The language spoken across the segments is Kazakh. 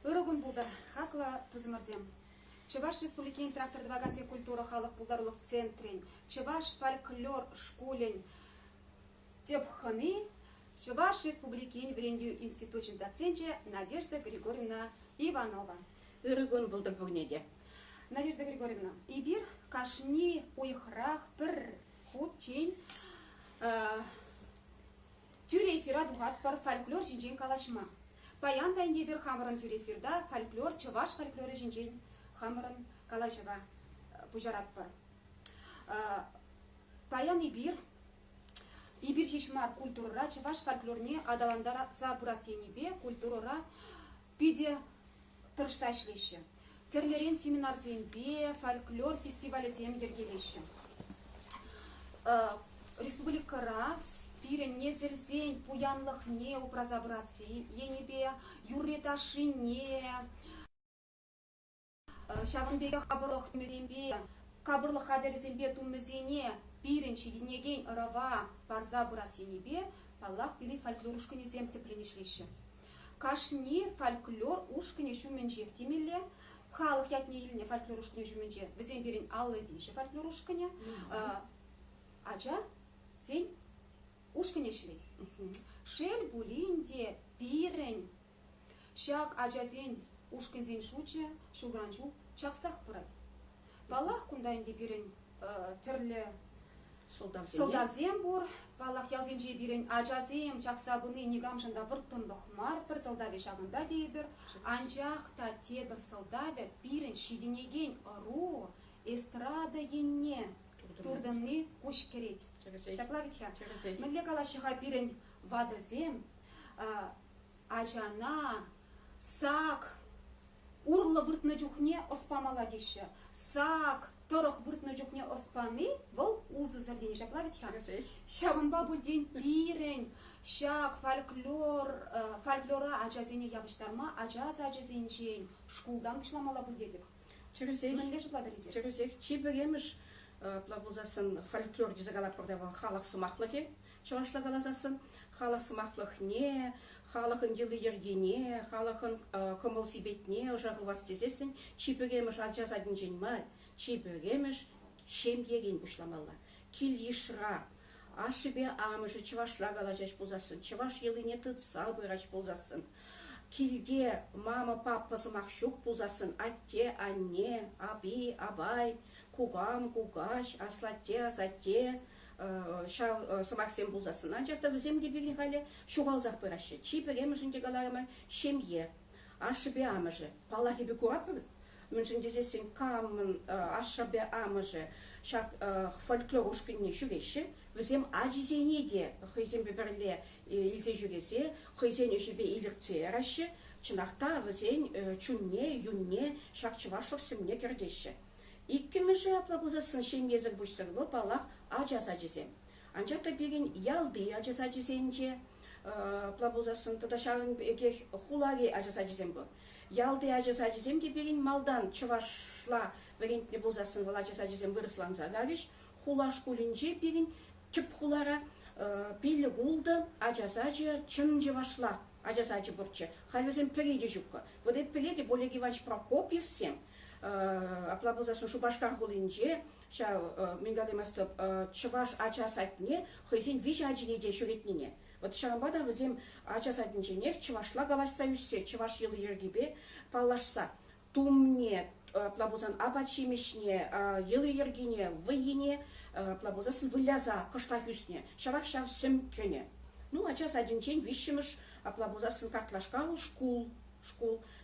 Ырыгын булда, хакла тузымырзем. Чуваш республикин трактор двагация культура халық булдарлық центрин. Чуваш фольклор школень тепханы. Чуваш республикин врендию институтын доценче Надежда Григорьевна Иванова. Ырыгын булдык бүгнеде. Надежда Григорьевна, ибир кашни уйхрах пір худ чейн тюрейфира дугат пар фольклор жинжен калашма. Паян тайнде бир хамырын тюрейфирда фольклор, чываш фольклоры жинжен хамырын калашыга пужарат пар. Паян ибир шишмар культурра чываш фольклорне адаландара забурасенебе культурра пиде тырышса шлещи. Терлерен семинар зембе, фольклор фестивале зем ергелеші. Республикара пирен незерзень пуянлық не упразабрасы, енебе юреташи не, шавынбеге қабырлық мүзембе, қабырлық қадыр зембе туммізене пирен шединеген ырава парзабрасы енебе, паллақ пирен фольклор ушкіне зем тепленешлеші. Кашни фольклор ушкіне шумен жектемелі, халық ятне еліне фольклор ушкіне жүменже, бізен берін аллы дейші фольклор ушкіне, ажа сен ушкіне шілет. Шел булинде пирен, шак ажа зен ушкін зен шуче, шулгранчу чақсақ пырад. Балақ күндайынде берін түрлі Солдавзем бур, балақ ялземже берін ажазем чақсабыны негамшында бір тұндық мар, бір солдаве шағында дейбір, анжақта те бір солдаве берін шедінеген ұру эстрада енне турдымны көш керет. Шақла бітхе. Мүлі калашыға берін вадызем, ажана, сақ, урлы вұртны жүхне оспамала дейші. Сақ, Торох выртна жүкне оспаны, бұл ұзы зардені жақла біткен. Шабынба бүлден бірін, шақ, фольклора ажазене ябыштарма, ажаз ажазенчен шкулдан бұшламала бүлдедік. Мінле жұпладыр езер. Чөрізек, чебігеміш бұлзасын фольклор дезагалап бұрдава халық сымақлығы, чуашла қалазасын, халық сымақлық не, халықын елі ергене, халықын көміл себетне, ұжағы вастезесін, чебігеміш ажаз адынжен мал. Чебегемеш шемгеген бұшламалла. Кил ешра, ашыбе амыжы чывашла қалажаш болзасын, чываш еліне тұтсал бұйрач болзасын. Килде мама паппасы мақшук болзасын, атте, анне, аби, абай, кугам, кугаш, аслатте, асатте, сымақсен болзасын. Анжақта віземде берген қалі шуғалзақ бұйрашы. Чебегемешінде қаларымай шемге, ашыбе амыжы, палахебе көрат бүгін. Мүншіндезесін камын ашабе амыжы шақ фольклор ұшқынне жүгеші, візем ажизене де қойзен бебірле илзе жүгесе, қойзен үшібе иліртсе әрашы, чынақта візен чүнне, юнне, шақ чывашлық сүмне кердеші. Иккіміжі аплабузасын шемезір бұшсыр бұл балақ ажаз ажизем. Анжақта берген ялды ажаз ажизенже, аплабузасын тұда шағын хулаге ажаз ажизем бұл. Ялды ажыз ажызем де берген малдан чывашла варентіне болзасын вал ажыз ажызем вырысланза гавиш, хулаш кулинже берген чүп хулара пилі гулды ажыз ажы чын жывашла ажыз ажы бұрчы. Халвезем перейде жүккі. Воды перейде Олег Иванович Прокопьев всем. Апла болзасын шубашкар гулинже, менгалемасты чываш ажыз айтне, хойзен виш ажынеде жүретнене. Вот шамбада візем ажаз адынженех, чывашла галашса үссе, чываш елы ергебе палашса. Тумне, плабузан абачимешне, елы ергене, выйене, плабузасын выляза, кыштах үсне, шавак шав сөмкене. Ну, ажаз адынжен вишіміш, плабузасын картлашка школ.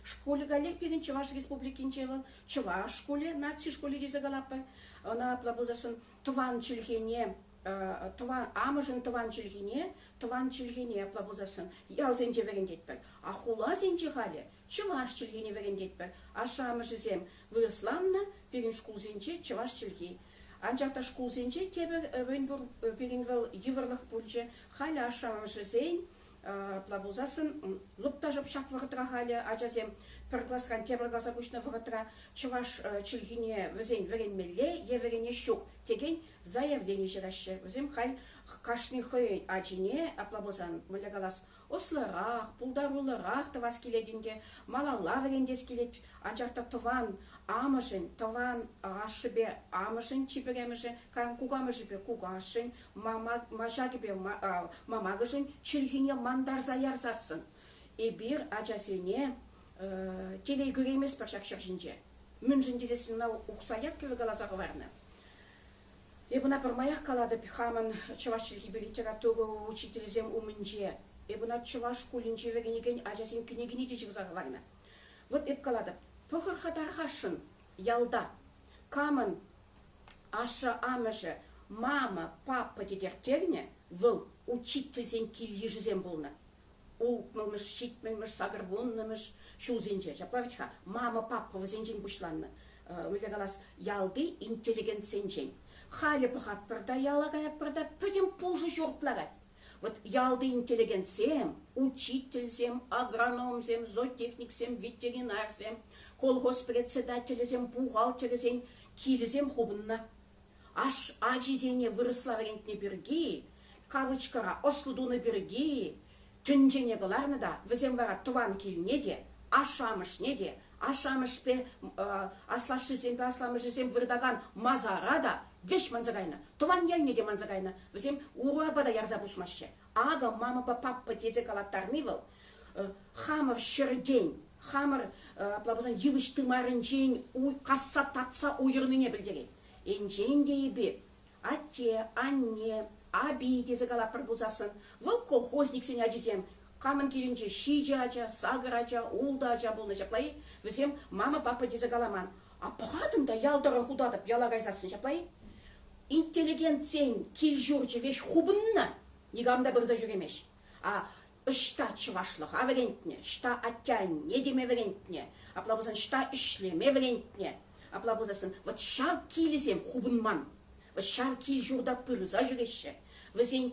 Школы галек пеген Чываш республикинче был, Чываш школе, наци школе дезагалапы, она плабузасын туван чилхене, амыжын тыван чүлгене аплабузасын ялзенже верен детпек. А хула зенже халі чываш чүлгене верен детпек. Аша амыжы зем вырысланна перен шкул зенже чываш чүлге. Анжақта шкул зенже тебір перен вел еврлық бүлже халі аша амыжы зен аплабузасын лыпта жоп шақ вғытра халі ажазем пір класқан тебір класа күшіні вғытра чываш чүлгене візен верен мелле еверене шук деген заявление жирашы. Візем хал кашны хой ажине аплабозан мөлегалас ослырақ, пулдарулырақ тывас келедінде, малалла вегендес келет, ажақта тыван амышын, тыван ашыбе амышын чиперемышын, кан кугамышыбе кугашын, мажагыбе мамагышын, чилхине мандар заярзасын. Бир ажасыне телей көремес бір жақшық жинже. Мүнжін дезесін ұқсаяк келі қалазағы варны. Бuna бір маяк қалады хамын чываш чилхибе литературу учителізем умынже. Бuna чываш кулинже вегенеген ажасын кенегіне де жығзағы варны. Вот қалады. Пөхір қатарғашын ялда камын ашы амыжы мама, папа дедертерне выл учительзен килежізен болны. Ултмылмыш, шитмылмыш, сагырбуннымыш, шулзенже. Жаплавитха, мама, папа візенжен бұшланны. Мүлі қалас, ялды интеллигентсенжен. Халі пұхат бірда, ялагая бірда, пөден пұлжы жұртлагай. Вот ялды интеллигентсем, учительзем, агрономзем, зоотехниксем, ветеринарзем, колхоз председателізем, бухгалтерізем, килізем хубынна. Аш ажизене вырысла варентне бірге, кавычкара ослыдуны бірге, түнжене ғыларны да, візем бара тыван келіне де, ашамыш не де, ашамыш пе, аслашызем пе, асламышызем вырдаган мазара да, веш манзагайна, тыван елне де манзагайна, візем уруа бада ярза бұсмашы. Ага мама па папа тезе калаттарны был, хамыр шырден, хамыр, плабузан, евыш тымарын жен, қасса татса уйырныне білдеген. Энжен дейбе, атте, анне, аби тезе калапыр бұзасын, выл колхозник сен ажизем, камын келінже шиджа ажа, сагыр ажа, улда ажа болны жаплай, візем мама папа тезе каламан. А пұғадым да ялдары худадып ялагайзасын жаплай. Интеллигент сен кел жүрчі веш хубынна, негамда бірза жүремеш. А ұшта чывашлық аварентне, шта аттян не деме варентне, аплабызан шта ішлеме варентне. Аплабузасын, вот шар килізем хубынман, вот шар кил журда пырза жүреші. Візен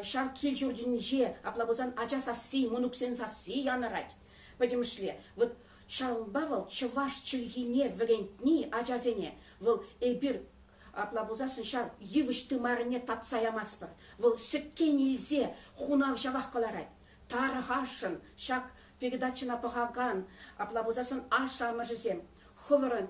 шар кил журдінже, аплабузан ача сасси, мұнуксен сасси янырать. Потому что, вот шарбавал чываш чылгине варентни ачазене, вот эбір аплабузасын шар евыш тымарыне татсаямаспыр. Вот сүткен илзе хунав жавақ қаларай. Тарғашын, шак передачына пығаган, аплабузасын ашамы жызем. Хывырын,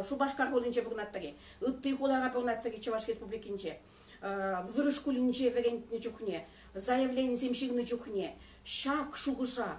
Шубашкар холинче бұғынаттығы, ұтты қолаға бұғынаттығы Чуваш республикинче, вырыш кулинче верентне жүхне, заявление земшігні жүхне, шак шуғыжа,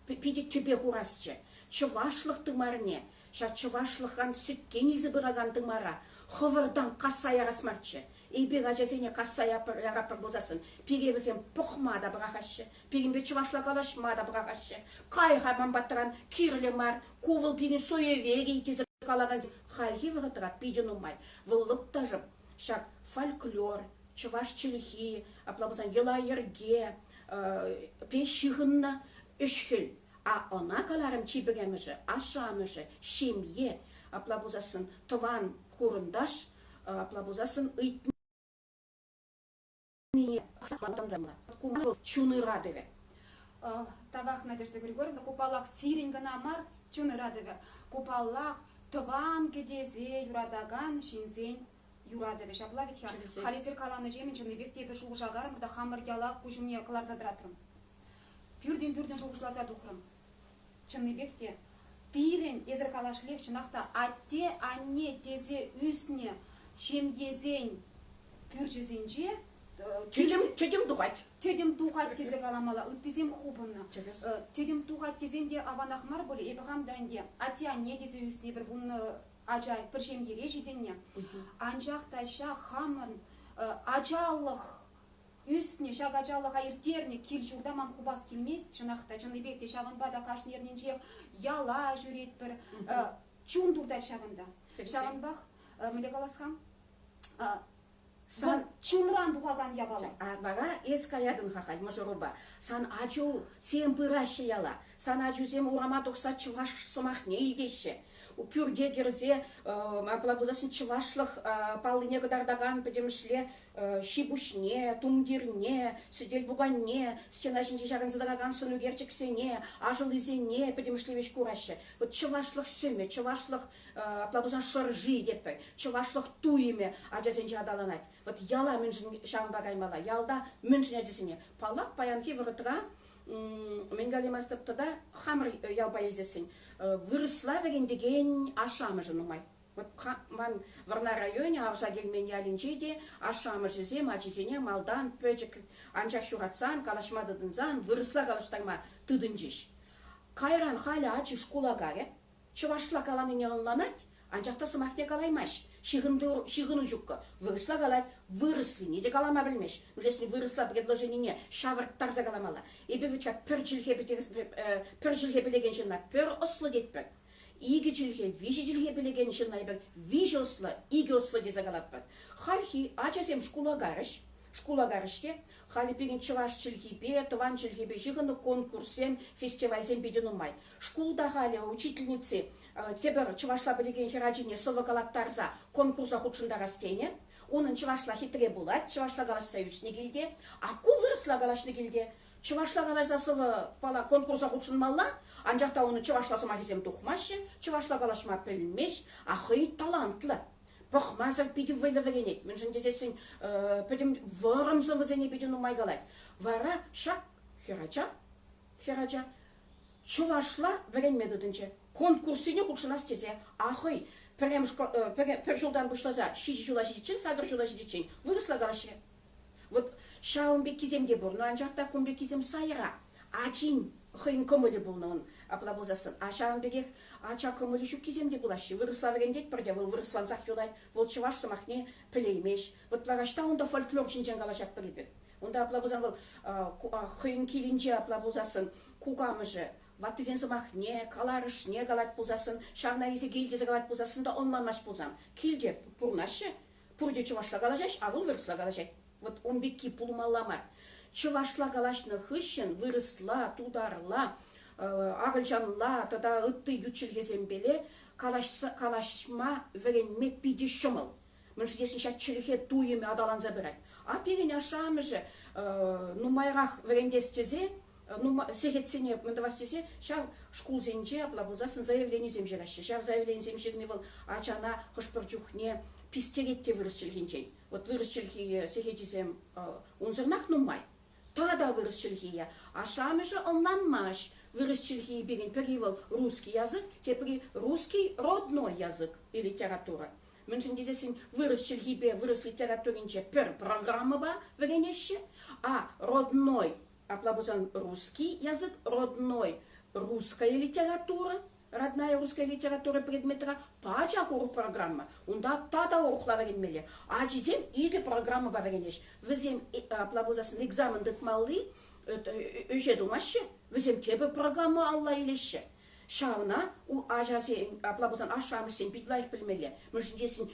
пидет түбе хурасче, Чувашлық тымарне, шак Чувашлықған сүткен езі бұраган тымара, хывырдан қасая расмарче, Эйбе ғажазене қасая яғапыр бұзасын, перевізем пұқмада бұғақашы, перембе Чувашла қалашмада бұғақашы, қайға мамбаттыран кирлі мар, кувыл перен сойы веге етезі қалаған қайғы вғытырат пейден ұмай, вылып тажып, шак фольклор, Чуваш чылхи, аплабызан ела ерге, пешігінна үшхіл, а она қаларым чибігеміжі, ашамыжы, шемье, аплабузасын тыван хурындаш, аплабузасын ұйтын чуны радове. Тавах Надежда Григорьевна, купалах сиринга намар, чуны радове. Купалах тыван кедезе юрадаган шинзен юрадове. Шаплавить я. Хализер каланы жемен чуны бекте бір шуғышагарым, да хамыр ялақ күжімне қылар задыратырым. Пюрден шуғышласа дұқырым. Чуны бекте. Пирен езір калашлев шынақта атте анне тезе үсіне шемгезен пюржезенже Тедем дұғат. Тедем дұғат тезе каламала, үттезем хубынна. Тедем дұғат тезенде аванахмар боле, ебіғам дәнде. Атте анне тезе үсіне бір бұнны ажай, бір шемгере жетенне. Анжақта шақ хамын ажалық үстіне, шақ ажалық айыртерне кел жұрда ман хубас келмес, шынақта, жыны бекте шағынбада қашын ерненже яла жүрет бір чун дұрда шағында. Шағынбақ, мүлі қаласқам? Сан чунран дұғаған ябалы. Бара ескаядын қақай, мұжыруба. Сан ачу сен пыращы яла. Сан ачу зем урама тұқса чываш сымақ не идеші. пюрге кирзе аплабузасын чывашлых паллыне кыдардаган педемишле шибушне, тумдирне, сюдель буганне, стена жинде жагын задаган сыну герчексене, ажыл изене педемишлевич кураще. Вот чывашлых сөме, чывашлых аплабузан шыржи деппе, чывашлых туйме ажазенже адаланать. Вот яла міншін шағын багаймала, ялда міншін ажесіне. Палак паянки вырытыра, мен галимастыпты да хамыр ялба езесін. Вырысла деген ашамы жынумай. Вот ман варна районе аржа келмен ялинчеде ашамы жезем, ачезене малдан пөчік анчақ шуратсан, калашмадыдынзан, вырысла калаштарма тыдынжиш. Кайран халя ачы шкулагаре, чывашла каланы неғынланать, анчақта сымақне калаймаш. Шигыны жүккі. Вырысла калать, выросли, неде калама білмеш. Если вырысла предложение не, шавырттар за каламала. И бевітка пір жылге білеген жылна, пір ослы детпір. Игі жылге, вижі жылге білеген жылна, вижі ослы, игі ослы де загалаппад. Хальхи, ачасем шкулагарыште, хали пеген чываш жылгебе, тыван жылгебе, жығыны конкурсем, фестивальзем беден умай. Шкулда хали учительницы, Тебер чывашла білеген хераджине совы галаттарза конкурса худшында растене. Onun чывашла хитре булат, чывашла галаш союзне келде. А ку вырысла галашны келде. Чывашла галашда совы пала конкурса худшын малла. Анжақта оны чывашла сома кезем тухмашы, чывашла галашма пілмеш, ахый талантлы. Пахмазар пиди вайлаваренет. Мен жын дезесін педім варым совызене пиден умай галай. Вара шак хераджа. Чывашла варенмедудынче. Конкурсыне худшына стезе. Ахый пір жылдан бұшлаза, шижі жула жидечін, сагыр жула жидечін. Вырысла галашы. Вот шауынбек кеземде бұл, но анжақта күнбек кезем сайыра. Ачин хыйын көмілі бұл, аплабозасын. А шауынбекек ача көмілі жүк кеземде бұлашы. Вырысла варендет бірде, бұл вырыслан зақ жулай, бұл чываш сымақне пілеймеш. Вот варашта онда фольклор жинжен галашақ біліпет. Онда аплабозан бұл хыйын келінже аплабозасын кугамыжы. Ваттызен сымақне, каларышне галат бұлзасын, шағна езі келдезі галат бұлзасын да онланмаш бұлзам. Келде пұрнашы, пұрде чывашла галажаш, авыл вырысла галажай. Вот он бекки пулмаламар. Чывашла галашны хыщын, вырысла, тударла, ағылжанла, тада ытты ютчілгезен беле, калашма веренме пиди шымыл. Міншідесін шат чілге туйыме адаланза бірай. А перен ашамы же, нумайрақ верендестезе, сегетсене мындавастесе, шав шкул зенже, аплабузасын заявление земжераши. Шав заявление земжерне был, ачана хошпырчухне пистеретте вырысчылгенчей. Вот вырысчылги сегетизем унзырнах нумай. Тада вырысчылгия. А шаме же онланмаш. Вырысчылги беген перевел русский язык, теперь русский родной язык и литература. Меншін дезесін вырысчылгибе вырыс литературинче пер программа ба вренеще, а родной аплабузан русский язык, родной русская литература, родная русская литература предметра, пача хур программа. Унда тата урхла варенмеле. А чизем иге программа баваренеш. Везем аплабузасын экзамен дытмалли, өже думаще, везем тебе программа алла илеше. Шауна у ажазе аплабузан ашамысен бидлайх білмеле. Мышындесін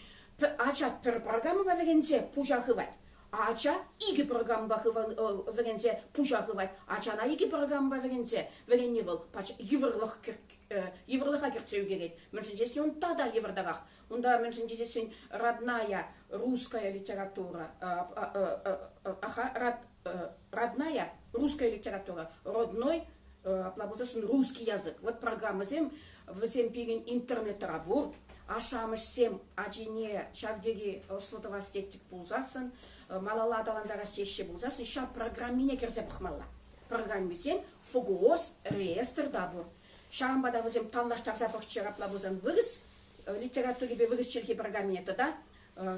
ача пер программа баварензе пужахывать. Ача иги программа варензе пужахывать. Ача на иги программа варензе вареневал. Пач еврлыха керцеу керек. Мышындесін он тада еврдагах. Унда мышындесін родная русская литература. Родная русская литература. Родной аплабузасын русский язык. Вот программа зем пирин интернет рабор. Ашамыш сем аджине шавдеги слотовастеттик булзасын. Малала адаландара стещи булзасын. Ша программине керзе бахмалла. Программе зем фугуос реестр дабур. Шамбада вазем талнаштар запахчер аплабузан вырыс. Литературе бе вырыс челхи программине тогда.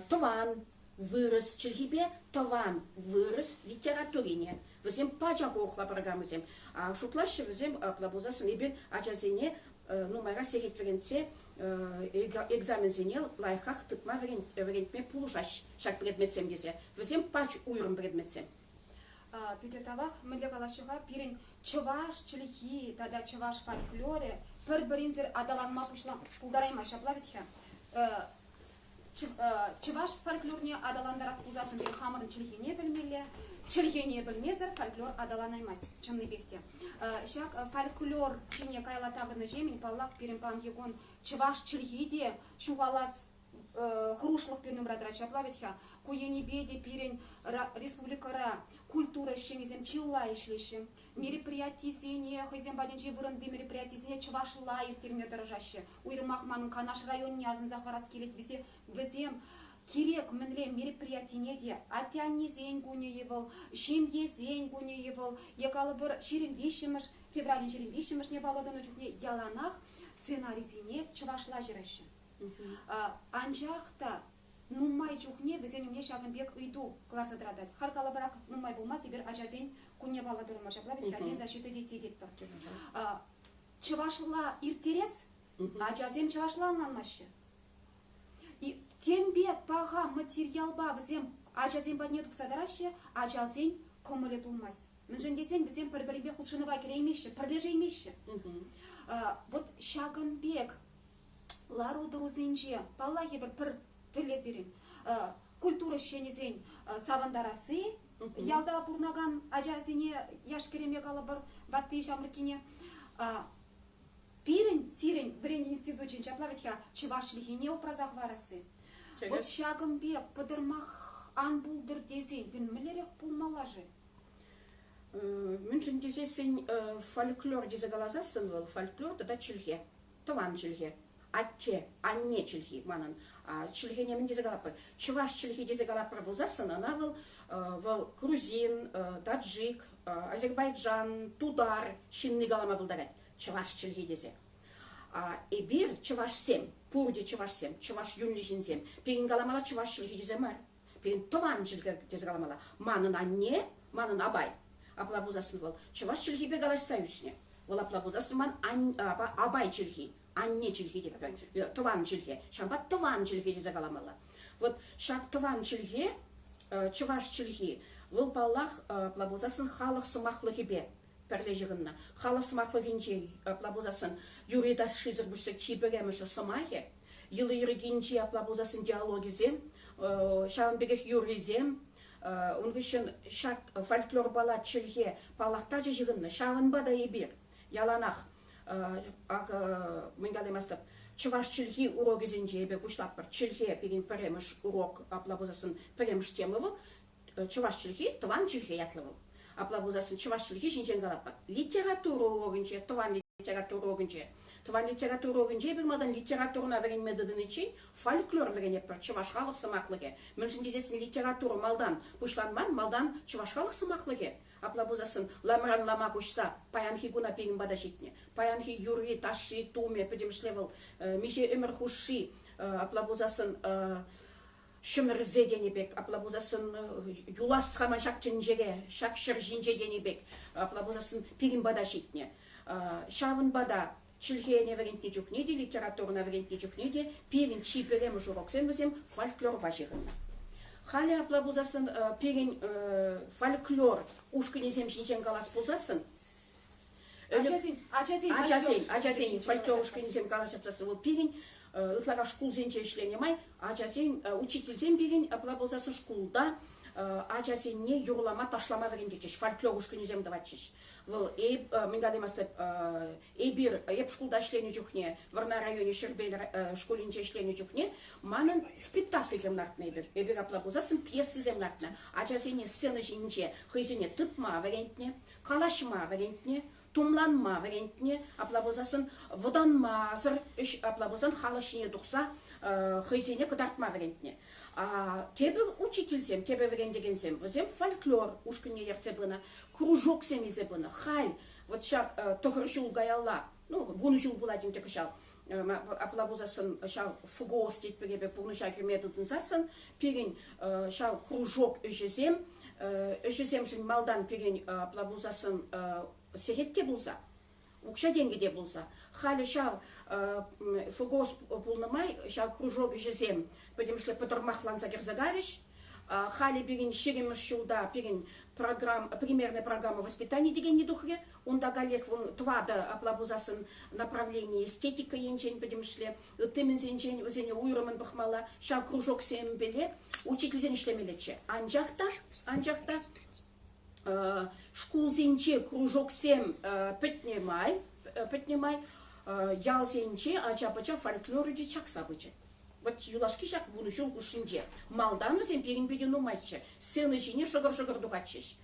Тован вырыс челхибе, тован вырыс литературине. Вазем пача кухла программы зем. А шутлаще вазем аплабузасын ибе ачазене нумайра сегетверенце экзамен зенел лайхах тыкма верентме пулушаш шак предметсем дезе. Вазем пач уйрым предметсем. Пилетавах миле калашыга пирин чываш чилихи, тада чываш фольклоре, пір-бірінзір адаланма пушла пулдарайма шапла бітхе. чываш фольклорне адаландарас узасын бир хамырын чилгене билмеле, чилгене билмезер фольклор адаланаймас. Чынны бекте. Шак фольклор чине кайлатагыны жемин паллак перемпан егон чываш чилгиде шугалас хрушлык пирным радрача плавитха куени беде пирен республикара культура шенизем чилла ишлеши мероприятизение хозем баденче вырынды мероприятизение чывашла иртерме дорожаще уйрмахманын канаш районне азын захварас келет везем керек мінле мероприятине де атянне зен гунеевыл шемге зен гунеевыл екалы бір шерин вишимыш февралин шерин вишимыш не баладан өчүкне яланах сценаризине чывашла жиращи анчахта нумай чухне безен умне шагынбек ыйду кларса драдат. Хар калабарак нумай болмас ибер ажазен кунне бала дурма шабла без один защита детей детпа. Чывашла иртерес, ажазем чывашла нанмашы. И тембе пага материал ба безем ажазем ба не дуксадарашы, ажазен комыле тулмас. Мынжен десен безем бір-бірінбе худшынова кереймеші, пірлежеймеші. Вот шагынбек лару друзинче паллахи бір тілеп берем. Культура шенезен савандарасы, ялда бурнаган ажазине яшкереме калы бір ватты жамрыкине. Пирен, сирен, бірен институтчен чаплавитха чывашлихине опразах варасы. Вот шагынбек пыдырмах ан булдыр дезен, бін мілерек пулмалажы. Мünchen дезесен фольклор дезегалазасын был, фольклор да чилхе, тован чилхе. Атте, анне чилхи манан. Чилхи немен дезегалапы. Чуваш чилхи дезегалапы болзасын, она был грузин, таджик, Азербайджан, тудар, шинны галама булдагать. Чуваш чилхи дезе. И бир чуваш сем, пурди чуваш сем, чуваш юнлижин сем. Пирин галамала чуваш чилхи деземар. Пирин тован чилхи дезегаламала. Манан анне, манан абай. Аплабузасын был. Чуваш чилхи бегалаш союзне. Вол аплабузасын ман абай чилхи. Анне чилхи деп, тован чилхи. Шамбат тован чилхи дезе галамала. Вот шак тован чилхи, чуваш чилхи, выл паллах плабузасын халық сумахлығы бе, перлежігінна. Халық сумахлығынче плабузасын юридас шизыр бүшсек чибереміші сумахе, йылы юригинче плабузасын диалогизем, шағынбегех юризем, онгышын шак фольклор бала чилхи паллахта жігінна, шағынбада ебір, яланах. Менгалемастап чуваш чилхи урок изинче ебе кушлаппар чилхи пирин перемыш урок аплабузасын перемыш темывыл чуваш чилхи тован чилхи ятлывыл аплабузасын чуваш чилхи шинчен галаппар литература урогынче тован литература урогынче тован литература урогынче бирмадан литературна верен методын için фольклор верен еппар чуваш халық сымақлыге мünchen дезесін литература малдан пушланман малдан чуваш халық сымақлыге аплабузасын ламран лама кушса паянхи гуна пирин бадашитне паянхи юри таши туме педемшлевал мише өмір хуши аплабузасын шымырзе денебек аплабузасын юлас хаман шактен жере шакшыр жинже денебек аплабузасын пирин бадашитне шавын бада чилхене варентне жукнеде литературна варентне жукнеде пирин чиперем журоксен бізем фольклор башығын хали аплабузасын пирин фольклор ушкинезем шинчен галас пулзасын. Ажазин фольклор ушкинезем галас yapsасы ол пирин ытлага шкулзенче işленемай, ажазин учительзен пирин аплабузасын шкулда ажазинне юрлама ташлама веренде чеш фольклор ушкинезем даватчеш. Вол мингалемастеп бир еп шкулда işleni жухне, варна районе Шербель школинче işleni жухне, манын спектакль земнартне бир. Эбир аплабузасын пьесы земнартне. Ажазине сцена жинче, хызине тытма варентне, калашма варентне, тумланма варентне, аплабузасын воданма зыр, аплабузасын халашине духса, хызине кыдартма варентне. Тебе учительзем, тебе верендегензем, возем фольклор, ушкине ерцебына, кружок семизебына, халь, вот шак тохршул гаялла, ну, бунжул буладим текшал, аплабузасын шал фугос дит перебе пурнышак методын засын, перин шал кружок өжезем шин малдан перин аплабузасын сехетте булза. Укша денгеде болса, халі шал фугос пулнымай, шал кружок жезем, потому что потормахлан загерзагариш, хали бирин шеремеш шулда бирин примерная программа воспитания деген недухре, онда галек вон твада аплабузасын направление эстетика енчен подемшле, тымын зенчен зене уйрымын бахмала, шал кружок сем беле, учитель зен ишлемелече. Анжахта школ зенче кружок сем петнемай, ял зенче ача-пача фольклоры дичак собыче. Вот юлашки шак буну жул кушинже. Малдан зен перин бедену майче. Сыны жине шогар духачеш.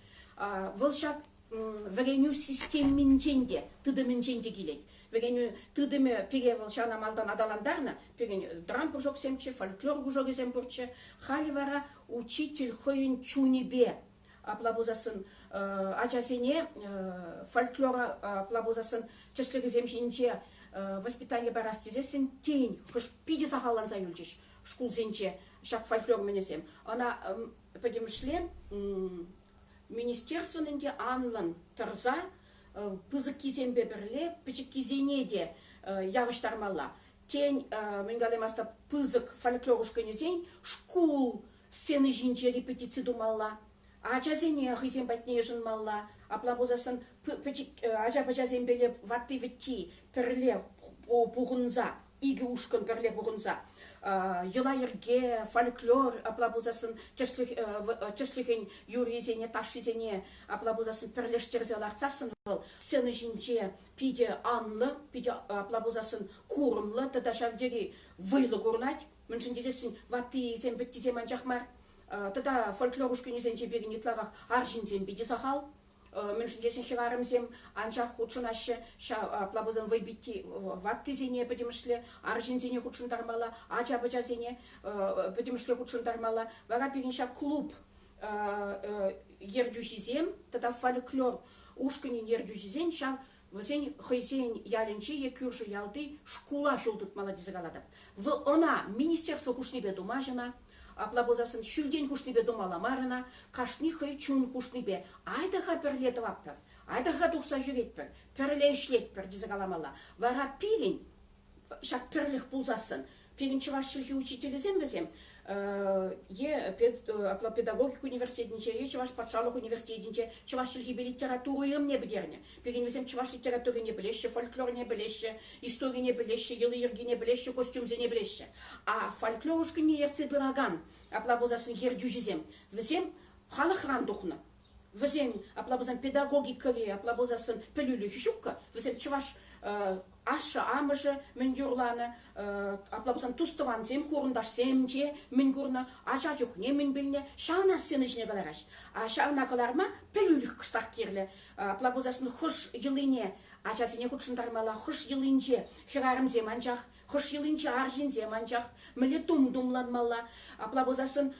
Вол шак вегеню систем минченде, тыды минченде гилет. Вегеню тыдыме пере вол шана малдан адаландарна, перен драм кружок семче, фольклор кружок земпурче. Хали вара учитель хоин чунибе. Аплабузасын ачасене фольклора аплабузасын төслеге земчинче воспитание барастезесин тень, хош пиди сахалан заюльчиш, школ зенче, шак фольклор менесем. Она, подемшле, министерственненде анлан тарза, пызык кизен беберле, пичик кизенеде явыштармалла. Тень, менгалемаста пызык фольклорушканезен, школ сцены жинче репетиции думалла. Ачазене хизен батнежин малла, аплабузасын ажа-пачазен беле ватты витти, перле пугунза, иги ушкан перле пугунза. Йылайырге, фольклор, аплабузасын төсліген юризене, ташизене, аплабузасын перлештерзе ларцасын был, сцены жинче пиде анлы, пиде аплабузасын курымлы, тада шавдери вылы гурнать, міншін дезесін ватты зен біттізе манчахмар. Тада фольклорушканы зенче бегін етлағақ аржинзен биде сахал. Меншіндесін хирарымзем анчақ худшынашы аплабузан вайбитти ватты зене подемшле, аржинзене худшын тармала, ача-бача зене подемшле худшын тармала. Вара перенша клуб ердюжизем, тада фольклор ушканин ердюжизен, шав вазен хайзен ялинче екюржы ялды шкула шулдыт маладизагаладап. В она министерство хушнебе думажына, аплабузасын шүлден хушнебе думаламарына, кашни хай чун хушнебе, айдаха перлеті ваппер, айдаха тухса жүретпер, перле ишлетпер дизагаламала. Вара пирин, шак перлих пулзасын, пирин чывашчылхи учителізем бізем, педагогик университетінче, чываш патшалық университетінче, чывашчылхи бе литературу не бідерне. Пирин візем чываш литературы не білеші, фольклор не білеші, история не білеші, елы ерги не білеші, костюмзе не білеші. А фольклорушка не ерцы біраган, аплабузасын ердюжізем. Візем халық рандухна. Візем аплабузан педагогикари, аплабузасын пілілі хшукка, візем чываш аша амыжы мен юрланы, аплабузан тустыван зем хурындаш земче мен гурна, ача жүхне мен біліне, шауна сенежіне қалараш. А шауна қаларма пілілік кыштақ керлі. Аплабузасын хуш йылыне, ачасыне худшындармала, хуш йылынче, хирарым зем анчақ, хуш йылынче аржин зем анчақ, мілі думланмала. Аплабузасын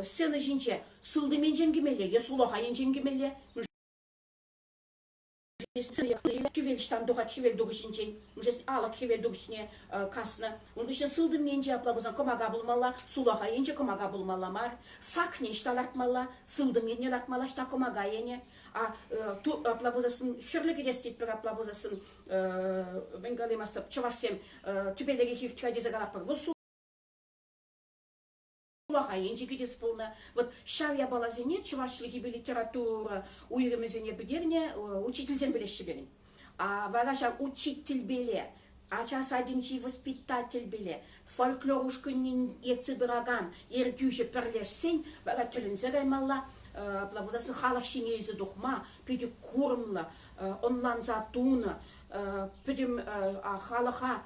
сенежінче, сылды мен женгемеле, есулоға ен женгемеле, Хивельштан духат хивель духшинчен, мжес алак хивель духшне касна. Он еще сылдым менже аплабузан комага булмала, сулаха енже комага булмала мар. Сакне шталартмала, сылдым енне лартмала, шта комага ене. А ту аплабузасын хирлеге дестит пер аплабузасын бенгалимаста чавашсем тюбелеге хивтика дезагалапар. Енче кидес полна. Вот шавья балазене, чувашчылыхи бе литература, уйрымезене бедерне, учитель зен белеші берін. А вараша учитель беле, ачас адинчи воспитатель беле, фольклорушкыннен ерцы біраган, ердюжі перлешсен, вара түрін зераймалла, плавузасын халық шинейзі дұхма, педі курмла, онлан затуна, педім халыха,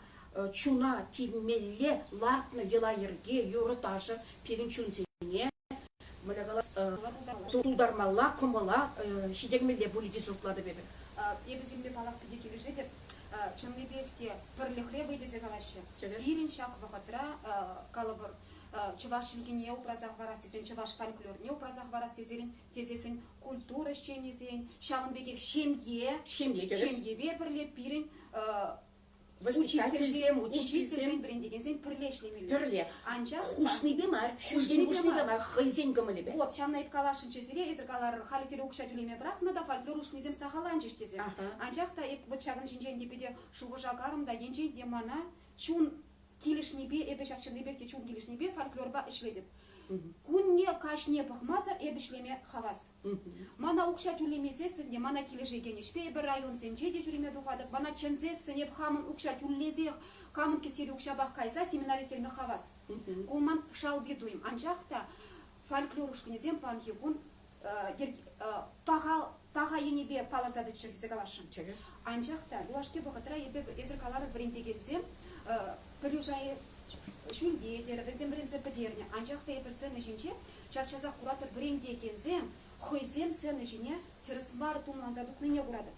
чуна тимелле лартны елайырге юрытажы перин чунзене тулдармалла кумала шидегмелле булиди суфлады бебе. Ебізімбе балақ педеке вежеді, чымлебекте пірліхре бейдезе қалашы. Ирин шақ вақытра қалыбыр чываш не упразах вара сезен, чываш фольклор не упразах вара сезерін, тезесін культура шченезен, шағын бекек шемге бе пирин Воспитательзем, учительзем, брендегензем, пірлешлемелі. Пірле. Анча хушнебе мар, шүлден хушнебе мар, хайзен гымылебе. Вот, шамнайт калашын чезере, езіркалар халюсері оқша түлеме бірақ, нада фольклор ушнезем сахалан жештезе. Анчақта ек вот шағын жинжен депеде шуғыжа қарымда енжен демана чун келішнебе, эпе шақшынебекте чун келішнебе фольклорба ішледіп. Күнне кашне пахмазар эбишлеме хавас. Мана укша тюлемесесінде, мана кележеген ешпе бір район земже де жүреме дұғадық. Мана чензесіне хамын укша тюллезе, хамын кесері укша бақ кайса семинарителме хавас. Куман шал бедуем. Анчақта фольклор ушкінезем панхигун паға енебе палазады чергізе калашын. Анчақта луашке бұғытыра ебе езіркалары біріндегензем пілюжайы шүлде дері, візем бірінзе підеріне. Анчақта ебірцені жінче, час-часақ құратыр біріндегензем, хойзем сені жіне терісмар тумланза дұқныне құрады.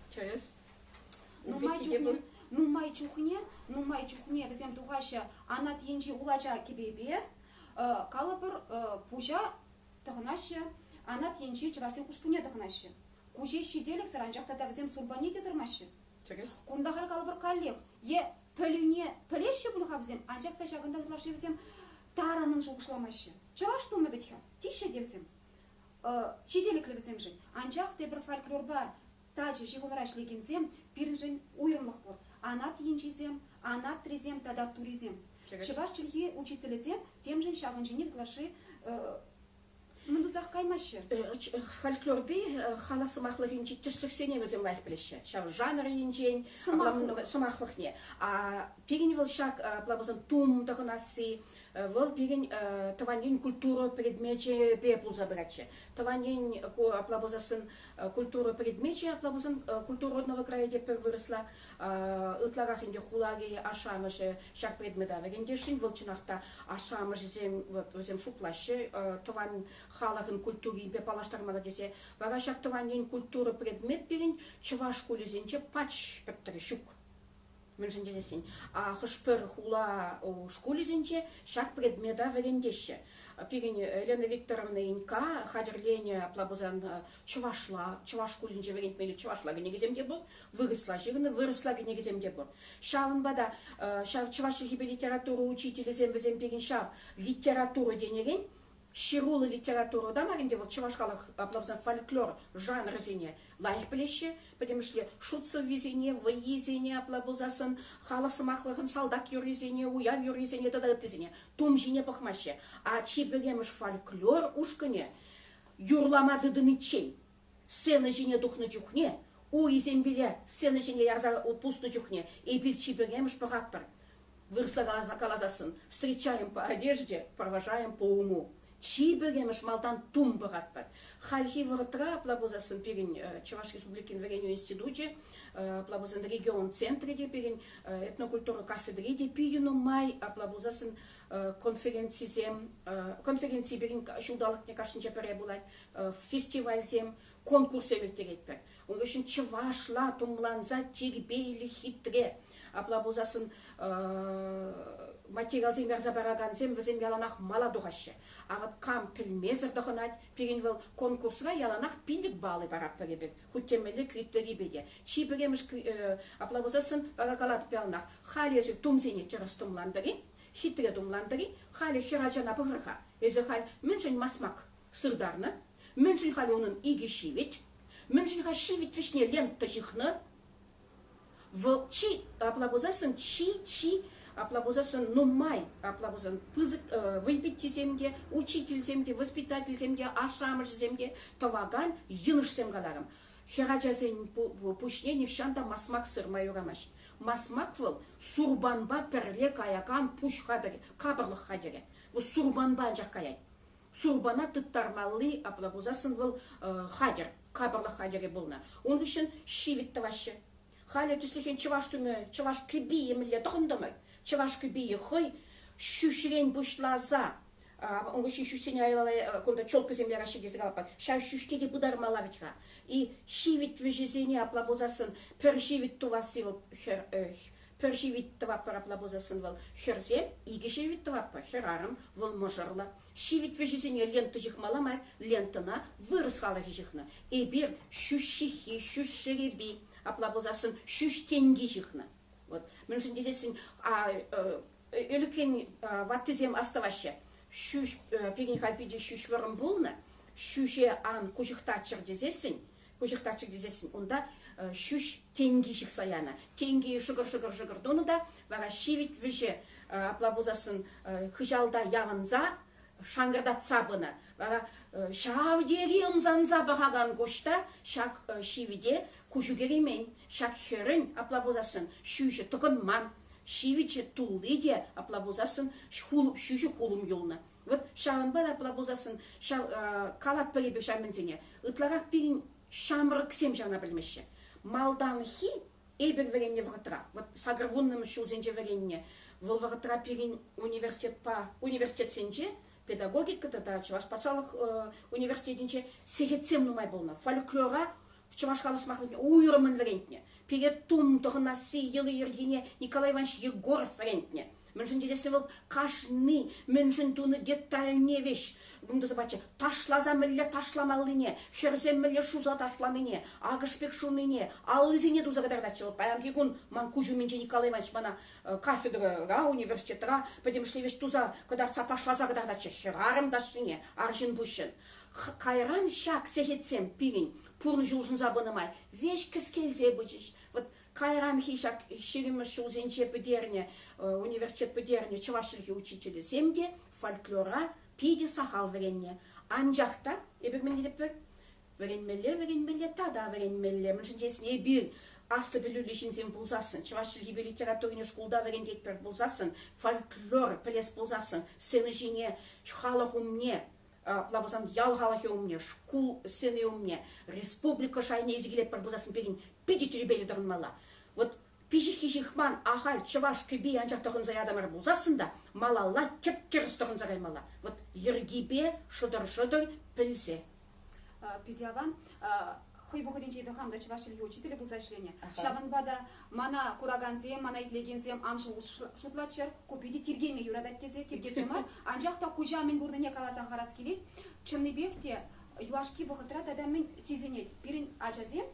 Нумай чухне, візем дұғашы анат енжі улача кебебе, калыбыр пужа тұғынашы, анат енжі чырасен күшпіне тұғынашы. Куже шиделік сыр анчақта да візем сурбане дезірмашы. Күндағар калыбыр қаллег, пілеші бұлға візем, анчақта жағындағырлашы візем тараның жылғышламашы. Чаваш тұмы бітхі, тише девзем. Шиделіклі візем жын. Анчақта бір фольклорба тачы жиғылыра шлегензем, біріншін уйрымлық бұр. Анат енжізем, анат трезем, тада туризем. Чаваш чілге учителізем, тем жын шағын жынет глашы Мындузақ каймашы? Фольклорды халасы мақлық енчен түстіксене өзім лайық білеші. Шау жанры енчен, сымақлық не. Пеген выл шақ тум тұғынасы, выл пеген таванен культуру предмече пепул забрачы. Таванен плабозасын культуру предмече, плабозын культуру родного края деп вырысла. Ытлағақ енде хулаги ашамышы шақ предмета вегендешін, выл чынақта ашамыш өзем шуплашы, таван халахын культури бе палаштармада десе, вара шақ таванен культуру предмет берін, чываш кулезенче пач пептірі шук. Меншін дезесін. Хышпыр хула шкулезенче шақ предмета вегендеші. Пирин Елена Викторовна инка хадерлене плабузан чуваш кулинже верентмели чувашла генегеземде был, выросла жирна, выросла генегеземде был. Шавын бада чуваш литературу учитель зембезем пирин шав литературу денеген, ширулы литературу да маринде вот чувашкалах плабузан фольклор жанр зене лайх плеще, потому что шутцев везене, воезене плабузасын халасы махлахын солдат юрезене, уяв юрезене, тадатызене, том жине пахмаще. А чи беремыш фольклор ушкане, юрламады дынычей, сцена жине духны чухне, уезем биле, сцена жине ярза пусты чухне, и бил чи беремыш пахаппар. Выросла калазасын, встречаем по одежде, провожаем по уму. Чи беремыш малтан тум быгатпат. Хальхи выртра плабузасын перин Чувашской республики варенью институте, плабузан регион центре де перин этнокультура кафедре де пидюну май, плабузасын конференции перин шудалык не кашнче пере булай, фестиваль зем, конкурсы вертеретпер. Он решен чувашла тумланза тирбейли хитре, плабузасын материал земер забараган зем везем яланах маладугаще. А вот кам пельмезер дохонать перенвел конкурсра яланах пилик балы барап перебек. Хуттемели критерий беде. Чи беремеш аплабузасын баракалат пелнах. Халезю тумзене терас тумландыри, хитре тумландыри, хали хираджана пыгырха. Эзе хал мünшен масмак сырдарны, мünшен хали onun иги шивит, мünшен хал шивит вишне лента жихны. В чи аплабузасын чи аплабузасын нумай, аплабузасын пызык выпить земге, учитель земге, воспитатель земге, ашамыш земге, таваган, йыныш земгаларым. Херачазен пушне нишанда масмак сыр майорамаш. Масмак выл сурбанба перле каякан пуш хадыре, кабырлық хадыре. Бұл сурбанба анжақ каяй. Сурбана тыттармалы аплабузасын выл хадыр, кабырлық хадыре болна. Он үшін шивит тавашы. Хали түсліхен чываш түмі, чываш кібі еміле тұқындымы. Чываш кібі хой, шүшірен бұшлаза. Он үшін шүшсене айлалай, конда чолка земля раши дезі қалапа. Ша шүштеге бұдармала витха. И шивит вежезене аплабозасын, пір шивит тувасы выл, пір шивит таваппар аплабозасын выл херзе, иге шивит таваппар херарым выл можарла. Шивит вежезене ленты жихмаламай, лентына вырысқалы жихна. И бір шүшшихи, шүшшереби, аплабозасын шүштенге жихна. Вот. Меншін дезесін, өлікен ваттызем аставашы. Шүш, пеген халпеде шүшварым болны, шүше ан кушықтачыр дезесін, онда шүш тенге жықсаяна. Тенге шығыр, доны да, вара шивит веше аплабозасын хыжалда яғынза, шаңгырдат сабыны. Шавдеги ымзанза бағаған кошта шак шивиде кушугеримен шак херін аплабозасын шүші тұқынман шивиче тулыде аплабозасын шүші хулым юлна. Вот шавын бада аплабозасын калат перебек шамензене. Ытларақ пирин шамрық сем жана білмеші. Малдан хи эйбер веренне вратра. Вот сагрвунным шулзенже веренне. Вол вратра пирин университет сенже педагогиката да чуваш пачалық университетінше сегетсем нумай болна. Фольклора чуваш қалысмақлы уйрымын верентне. Перед тум тұғына сейілі ергене Николай Иванович Егоров верентне. Міншін дедесі бұл қашны, міншін туны детальне веш. Бұнды забачы, ташлаза мүлі ташламалыне, херзем мүлі шуза ташланыне, ағышпек шуныне, алызене дузағадардачы. Вот баянки күн ман кужу менже Николай Иванович мана кафедра, университетра, потому что веш туза кадарца ташлаза гадардачы, херарым дашлыне, аржин бушын. Кайран шак сегетсем пирин, пурн жылжын забынымай, веш кіскелзе бычыш. Вот кайран хишак ширимы шулзенче педерне, университет педерне, чавашылхи учители земде, фольклора, пиде сахал веренне. Анжақта, ебек мен едіп бек, веренмеле, тада веренмеле. Міншін жесіне бір аслы білулешін зем бұлзасын, чавашылхи бір литературіне шкулда верендет бір бұлзасын, фольклор пілес бұлзасын, сені жіне, халық умне, плабозан ял халахи умне, шкул сені умне, республика шайне езгілет бір бұлзасын берін, пиде түребелі дұрынмала. Вот пижихижихман ахал чаваш кеби анжақтығын заядамар бұлзасында, малалла теп-теріс тұғын зараймала. Вот ергибе шыдыр-шыдыр пілсе. Педиаван, хой бұғыден жейді қамда чавашылығы учителі бұл зайшлене. Шабынбада мана кураганзем, мана итлегензем аншы шутлатшыр, көпейді тергеме юрадаттезе, тергеземар. Анжақта кужа мен бұрдыне қалаза қарас келет. Чынныбекте юашки бұғытыра тадамын сезенет. Бірін ажазем,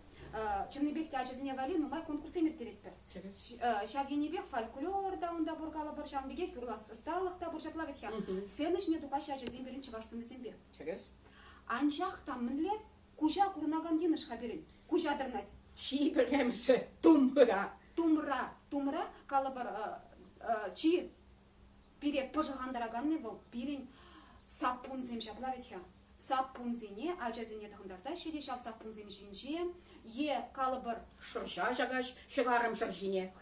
Чынныбекте ажазыне вали, нумай конкурс емертелеттір. Шавгенебек фольклорда онда бұрғалы бір шамбегек, юрлас сталықта бір жаплавет хем. Сен ішіне тұқаш ажазем бірін чываштымызен бе. Анжақта мінле кужа курнаган диныш хаберин. Кужа дырнать. Чи біремісі тумра. Тумра, калабар чи пире пожағандараганны бұл пирин саппунзем жаплавет хем. Саппунзене, ажазене дағындарда шеде шав саппунзем жинже, е калыбыр Шыржа жағаш, херарым жыржине.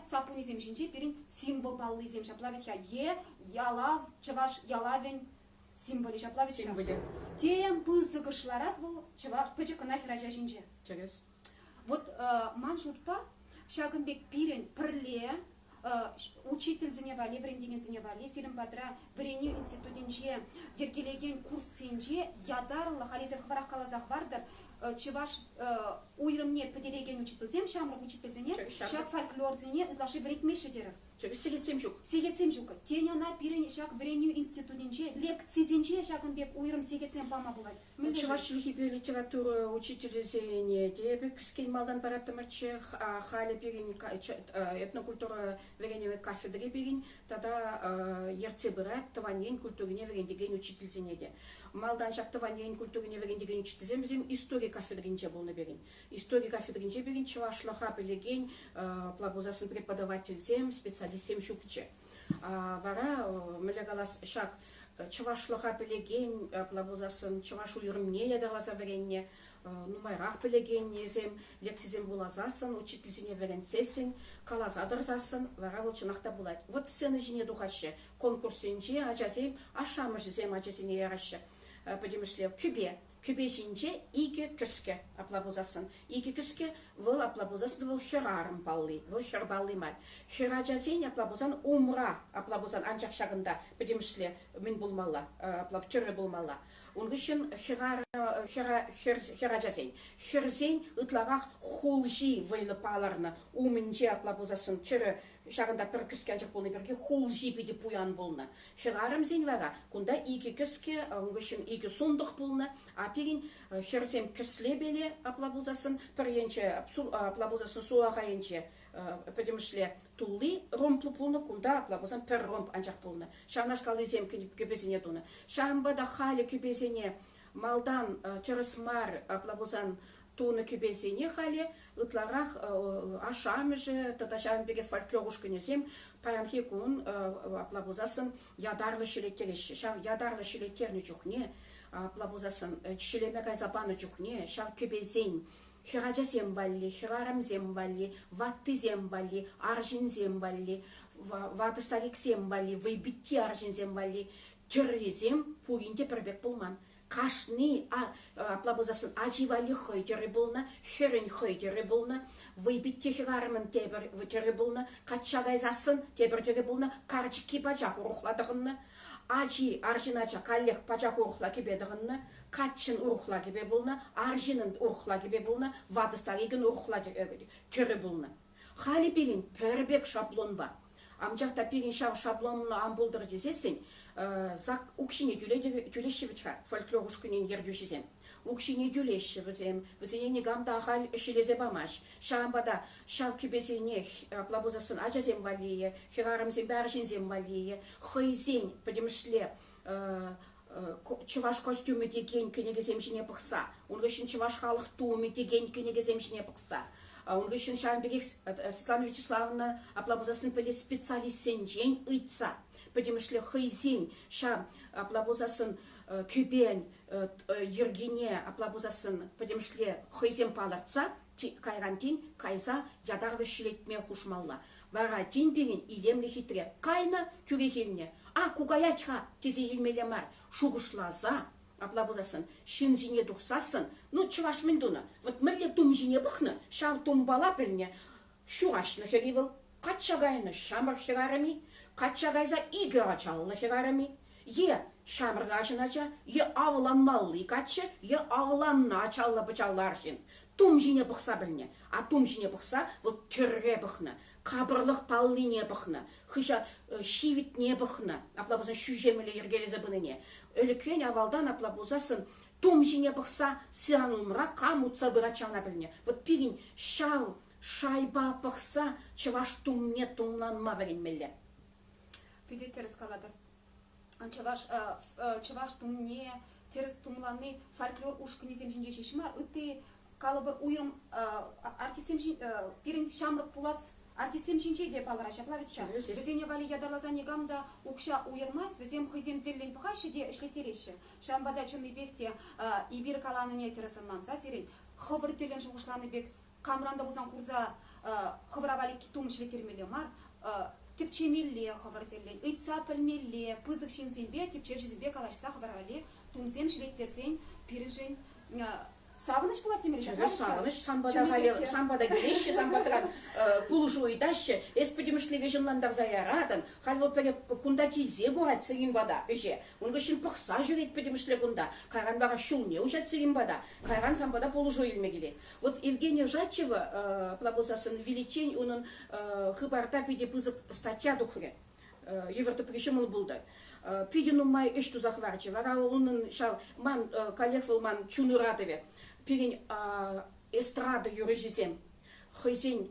Саппунзем жинже пирин символ баллызем жаплавет хем. Е ялав, чываш ялавен символы жаплавет хем. Тем пызы кыршыларат бұл чываш пыжықына хеража жинже. Вот ман жутпа, шагымбек пирин пірле, учитель занявали, брендеген занявали, сирим бадра, бреню институтинже, ергелеген курс сенже, ядарлы хализер хварах калазах бардыр, чываш уйрымне педелеген учительзем, шамрық учительзене, шак фольклор зене, ытлаши брекмеші дерір. Сегетсем жүк. Сегетсем жүк. Теняна пирин шак бреню институтинже, лекцизенже шагымбек уйрым сегетсем пама булай. Чувашчылхи литература учителі зене, дебі кіскен малдан бараттымырчы, халі берін этнокультура вереневе кафедре берін, тада ерце бұрат тыванен культурине верендеген учитель зенеде. Малдан шақ тыванен культурине верендеген учитель земзем история кафедринче болны берін. История кафедринче берін чувашлыха білеген плабузасын преподаватель зем, специалист зем шукче. Вара мілегалас шақ чувашлыға білеген, плабузасын чуваш уйрымне ядарласа веренне, нумайрақ білеген езем, лекцизем булазасын, учительзіне веренсесін, калазадырзасын, вара ол чынақта булайды. Вот сені жіне дұғашы, конкурсенже ажазем, ашамы жізем ажазіне ярашы, подемішлер күбе жинже игі күске аплабузасын. Игі күске выл аплабузасын выл херарым балли, выл хер балли май. Хер ажазен аплабузан умра аплабузан анчақ шағында подемішлер мен болмалла, аплабтүрі болмалла. Онгышын хер ажазен. Херзен ытлағақ хулжи вайлы паларны умынже аплабузасын түрі шағында бір күске анчақ болны берге хулжи беді пуян болны. Херарым зен вара, күнда игі күске, онгышын игі сундық болны, апирин херзем күсле беле аплабузасын, піренче аплабузасын суағайынче, подемішле тулли ромплы болны, күнда аплабузан пір ромп анчақ болны. Шағнаш қалызем көбезіне дуны. Шағымбада халі көбезіне малдан түрісмар аплабузан туны кебезине хали ытларах ашамыжы таташан беге фольклорушкынезем паянхи кун аплабузасын ядарлы шилеттереші. Шав ядарлы шилеттерні чухне, аплабузасын чилеме кайзапаны чухне, шав кебезен хираджа зембалли, хирарам зембалли, ватты зембалли, аржин зембалли, ваты старик зембалли, вайбитти аржин зембалли, тюррезем пугинте пербек пулман. Кашни аплабузасын аживали хойдері болна, херін хойдері болна, вайбитти хирарымын тебір болна, качагайзасын тебірдері болна, карчики пачак урухладығынна, ажи аржинача каллех пачак урухла кебедығынна, качын урухла кебе болна, аржинын урухла кебе болна, вадыстаригін урухла түрі болна. Хали бігін пербек шаблон ба. Амжақта бігін шаблонны амбулдыр дезесін, зак укшине дүлеші бітха, фольклор ұшкінен ердюшізем. Укшине дүлеші бізене негамда ағал үшілезе бамаш. Шамбада шау кебезене аплабузасын ажазем валие, хирарымзем бәржінзем валие, хойзен, подемішле, чываш костюмы деген кенегізем жіне пықса, оңғышын чываш халық туымы деген кенегізем жіне пықса. Оңғышын Шамбегек Светлана Вячеславовна аплабузасын піле специалистсен жен ұйтса. Подемішле хойзен, шам аплабузасын күбен, ергене аплабузасын подемішле хойзен паларца, кайрантин, кайза ядарлы шилетме хушмалла. Вара дин беген илемлі хитре, кайна түрегеліне. Кугаятха тезе елмелемар, шугышлаза, аплабузасын, шын жіне дұқсасын, чываш мендуна, вот мүлі тум жіне бұқны, шав тум бала біліне, шуғашны херевіл, қатшағайны шамыр херарами, қатшағайза игі ачаллы херарами, шамырға жынача, авыланмаллы қатшы, авыланна ачаллы бычаллар жын. Тум жіне бұқса біліне, тум жіне бұқса, вот түрге бұқны. Қабырлық паллине бұқны, хыша шивитне бұқны, аплабузасын шүжемілі ергелезі бұныне. Өлікен авалдан аплабузасын том жіне бұқса, сиранумра камутса бұрачана біліне. Вот пирин шайба бұқса, чываш тумне тумланма веренмелі. Пиде теріс қаладыр. Чываш тумне, теріс тумланы фольклор ушкынезем жінже шешімар, үтті қалыбыр уйрым артисем пирин шамрық пулас артисем жинче деп алыра шаплавича. Везене вали ядарлазане гамда укша уйырмас, везем хызем терлен пухайшы де ішлетереші. Шамбада чынный бекте ибир каланыне тересыннан сазерен. Хыбыр терлен жуғышланы бек камранда бузан курза хыбыра вали китум ішлетермелі мар. Тепчемелле хыбыр терлен, ыйтса пілмелле, пызық шинзембе, тепчер жезембе калашса хыбыра вали, тумзем шлеттерсен, пирижен Сағыныш болады демелі? Сағыныш, самбада келеші, самбадыран пулыжу ойдашы, эспедемішлеве жынландар заяратын, халвот пәре күнда келзе көрат сырин бада, өже. Онғы шын пықса жүрет педемішле күнда, қайған бара шулне ұжат сырин бада, қайған самбада пулыжу елме келет. Вот Евгения Жачева, плабозасын величень, оның хыбарда педе пызып статья дұқыры, еверті пришымыл болды. Пидину май үш тұзақ варчы, вара оның шал, ман коллег ман чунырадыве, пирин эстрада юрыжизем, хойзен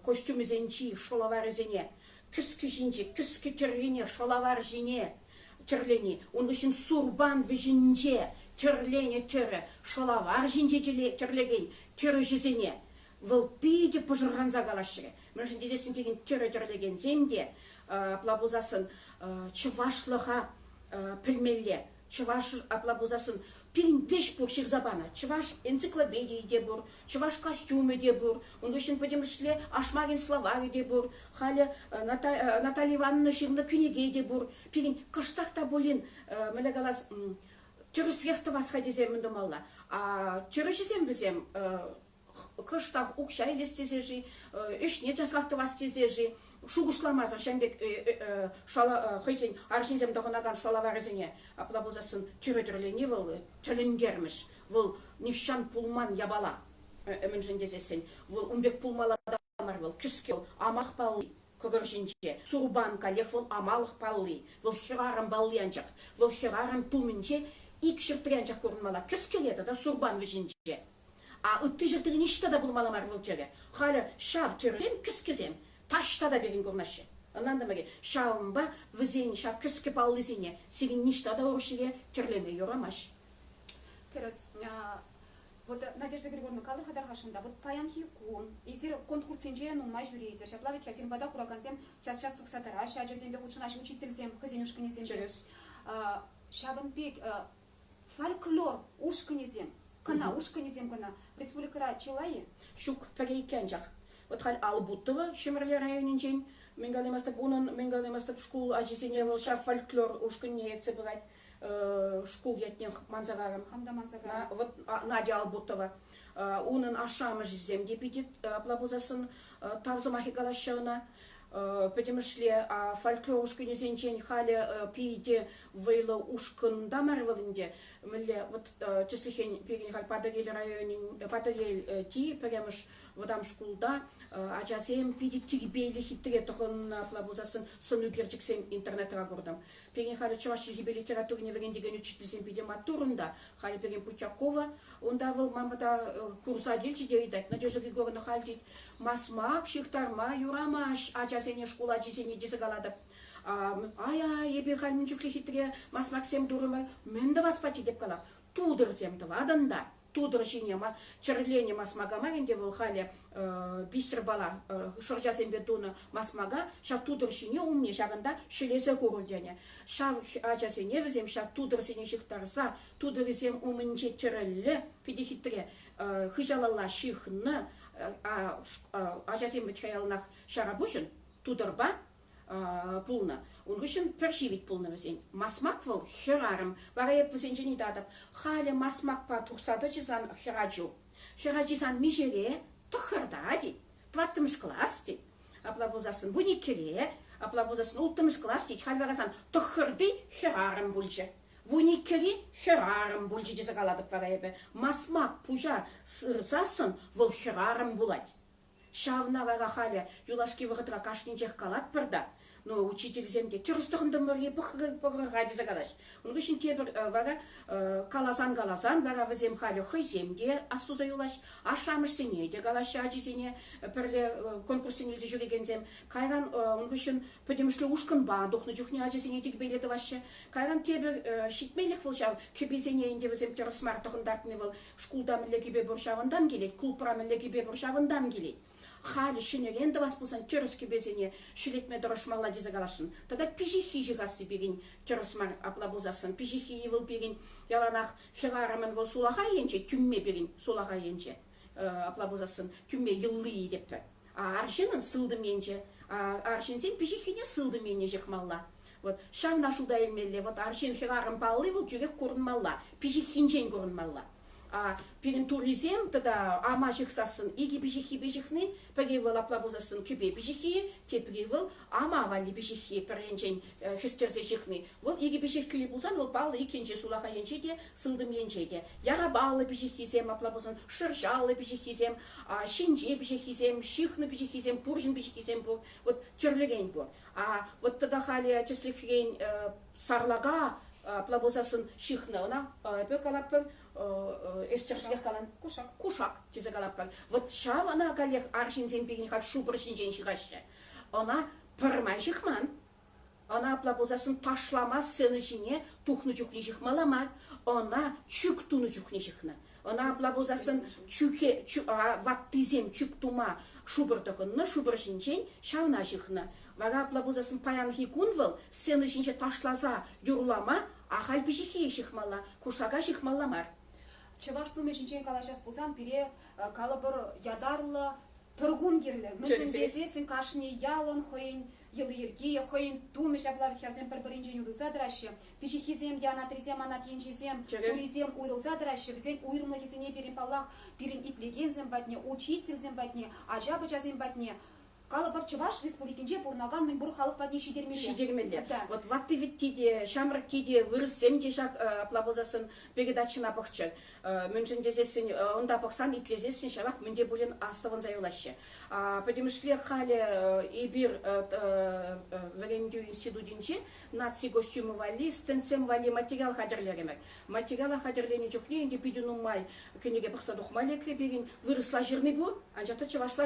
костюмы зенчи, шолавар зене, күскі жинче, күскі тюргене, шолавар жине, тюрлене, он үшін сурбан вежинче, тюрлене тюрі, шолавар жинче тюрлеген, тюрі жизене, выл пиде пожырған загалашыры. Мен үшін дезесін пирин тюрі тюрлеген земде, аплабузасын чывашлыға пілмелле, чываш аплабузасын пирин веш бұр шырзабана, чываш энциклопедии де бұр, чываш костюмы де бұр, он үшін подемішле ашмарин словари де бұр, халі Наталья Ивановна жырны күнеге де бұр, пирин кыштақта болин, мәлі қалас, түрі срехті васқа деземін думалла, түрі жезем бізем, кыштақ ұқша елестезежі, үшне жасақты вас тезежі, шугушламаза шәмбек хойсен аршинзем доғынаган шолаварызыне аплабузасын түрі-түрілене выл түлінгерміш. Выл нишан пулман ябала өмінжін дезесен. Выл умбек пулмаладамар выл күске выл амақ палы көгіршінче. Сурбан калек выл амалық палы. Выл хирарым балы анчақ. Выл хирарым тумінче ик шыртыры анчақ көрінмала. Күскеледі да сурбан вежінче. Үтті жыртыры ништа да бұлмаламар выл түрі. Халі шав түріден күскезем. Ташта да берін көрмәші. Онан да мәге, шауымба, візен, шау күскі палы зене, сирин ништа да оршыге түрлеме yoramаш. Терес, Вот Надежда Григорьевна калыр хадар хашында вот паян хику изер конкурсинже ну май жюриетер шаплавит хасин бада куракансем час туксатара шажа зембе учинаш учительзем хозяюшкинезем шабын пек фольклор ушкинезем кана ушкинезем кана республикара чилайы Шук перейкен жак. Вот хал Албутова Шемерле районинчен менгалемастык унун менгалемастык школ ажисене был ша фольклор ушкине ецебирать школ ятнех манзагарам. хамда манзагара. Вот Надя Албутова унун ашамы жизем депидит плабузасын тавзамахи галашана. Потому что фольклор ушкине зенчен хали пиде вейла ушкин дамарвалинде милле вот теслихен пирин хал Падагель районин Падагель ти прямыш водам школда ажасем пиде тигбейли хитре тохон плабузасын сонугерчиксем интернетра гордам пирин хали чуваши гибе литературне вендеген учительсем пиде матурында хали пирин Путякова онда вол мамада курса гельчи девидать Надежда Григорьевна хальдит масмак шихтарма юрамаш ажасене школа ажисене дизагаладып ая ебе халмин жүкле хитре масмаксем дурымы менді васпати деп кала тудырсем тывадында тудыр жинема черление масмагама енде вол хали бисер бала шоржасем бетуны масмага ша тудыр шине умне шагында шелесе курулдене ша ажасене візем ша тудыр сене шихтарса тудырсем умынче черле пиде хитре хыжалала шихны ажасем бетхаялнах шарабушин тудырба пулна. Он гышын першивит пулна везен. Масмак вол херарым. Варайып везен жени дадып. Хали масмак па тухсады чизан хераджу. Хераджизан мижере тухырда ди. Тваттымыш класс ди. Аплабузасын буни кере. Аплабузасын ултымыш класс ди. Хали варасан тухырды херарым бульче. Буни кере херарым бульче дизагаладып варайыбы. Масмак пужа сырзасын вол херарым булать. Шавна вара хали юлашки вырытра кашнинчех калат пырда. Но учитель земде тюрстухында мөрге пыхырга дизагалаш. Он гышин тебір вара каласан вара вазем хали хый земде асуза юлаш. Ашамыш сене де галашы ажизене пірле конкурсене взе жүрегензем. Кайран он гышин пөдемішлі ушкын ба духны жүхне ажизене дек беледі вашы. Кайран тебір шитмейлік вылшав кебезене инде вазем тюрсмар тұхындартыны выл шкулда мүлі кебе бұршавындан келет, кулпыра мүлі кебе бұршавындан келет. Хали шинеген да васпусан тюрске безене шилетме дорошмала дизагалашын. Тогда пижихи жигасы бегин тюрсмар аплабузасын. Пижихи евыл бегин яланах хегарамын вол сулаха енче, түмме бегин сулаха енче аплабузасын. Түмме йыллы деппе. Аршинын сылдым енче. Аршинсен пижихине сылдым ене жекмалла. Вот шавна шуда элмелле, вот аршин хегарам паллы вол жүрек көрінмалла. Пижихинчен көрінмалла. Перен туризем тогда амаших сасын иги бежихи бежихны перевел аплабузасын кюбе бежихи те перевел ама вали бежихи перенчен хистерзешихны вот иги бежихли бузан вот бал икенче сулаха енчеде сылдым енчеде ярабалы бежихизем аплабузан шыржалы бежихизем шинже бежихизем шихны бежихизем пуржин бежихизем вот тюрлеген бор вот тогда хали числихген сарлага аплабузасын шихны она пекалапы эстерсех калан кушак тизагалаппак. Вот шав она галех аршинзен пеген хал шубршинжен шигашче. Она пырмай жихман. Она аплабузасын ташламас сыны жине тухны жухни жихмаламак. Она чук туны жухни жихна. Она аплабузасын чуке ваттизем чук тума шубртыхынны шубршинжен шавна жихна. Вага аплабузасын паянхи кунвыл сыны жинче ташлаза юрлама ахал бижихи жихмала кушага жихмаламар. Чевашту мешінчен калашас болсан, пире калабыр ядарлы тұргун керлі. Мешін безесін кашыне ялын, хойын елы ерге, хойын ту мешаплавит хавзем бір-бірінжен урылзадырашы. Пешехизем, янатризем, анатенжизем, туризем уйрылзадырашы. Бізен уйрымлы кезіне берін паллах, берін иплегензем батне, учительзем батне, ажабы жазем батне. Калабар Чуваш республикинже бурнаган мен бур халық бадне шидермелле. Вот ватты виттиде, шамрак киде, вырысем де шак аплабозасын бегедачына пахчы. Мünchen дезесін, онда пахсан итлезесін шавак мünде булен аставын заюлашы. Потому что хали ибир варендю институтинче наци костюмы вали, стенсем вали материал хадерлеремек. Материал хадерлени жокне, инде пидюнум май, кенеге пахса духмале кребегин, вырысла жирный бу, анжата Чувашла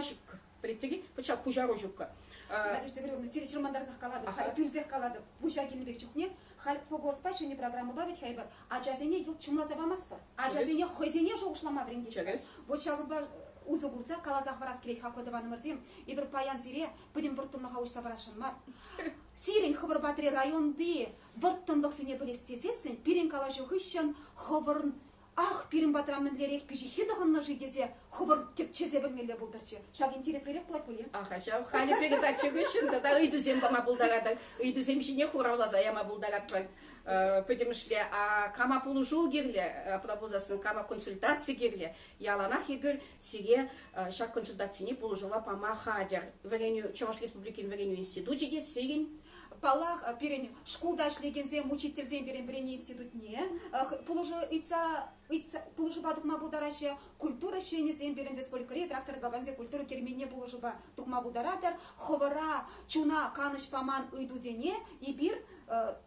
Білеттігі, бұча пужару жүккі. Надежда Григорьевна, сирич романдарзах калады, пюльзех калады, буша келінбек жүкне, халь фогоспа шыне программа бавит хайбар, а жазене ел чумазабамас бар, а жазене хойзене жоғышлама бірінде. Бочағы бар узы бұлза, калазақ барас келейді хақладываны мұрзем, и бір паян зире, бүден бұрттынны қауышса барашын мар. Сирен хыбыр батыре районды, бұрттындық сене білестесесін, пирен кала жоғышын, хыбырын ах, пирин батрамын лерек пижи хидығынны жидезе, хыбыр теп чезе білмелі бұлдырчы. Шаг интереслерек болат бөлен. Аха, шау, халі передачы күшін, да үйдізем бама бұлдағады, үйдізем жіне құраулаза яма бұлдағады. Потому что кама полужу герле, плабузасын кама консультации герле, яланах егер сиге шаг консультацияни полужува пама хадер. Вареню, Чувашской республики вареню институте дес сирин. Палах перен школда шлегензем учительзем перен перен институтне пулыжы бадукма булдарашы культура шенезем перен республикаре трактор баганзе культура керменне пулыжы ба дукма булдаратыр ховара чуна каныш паман ыйдузене и бир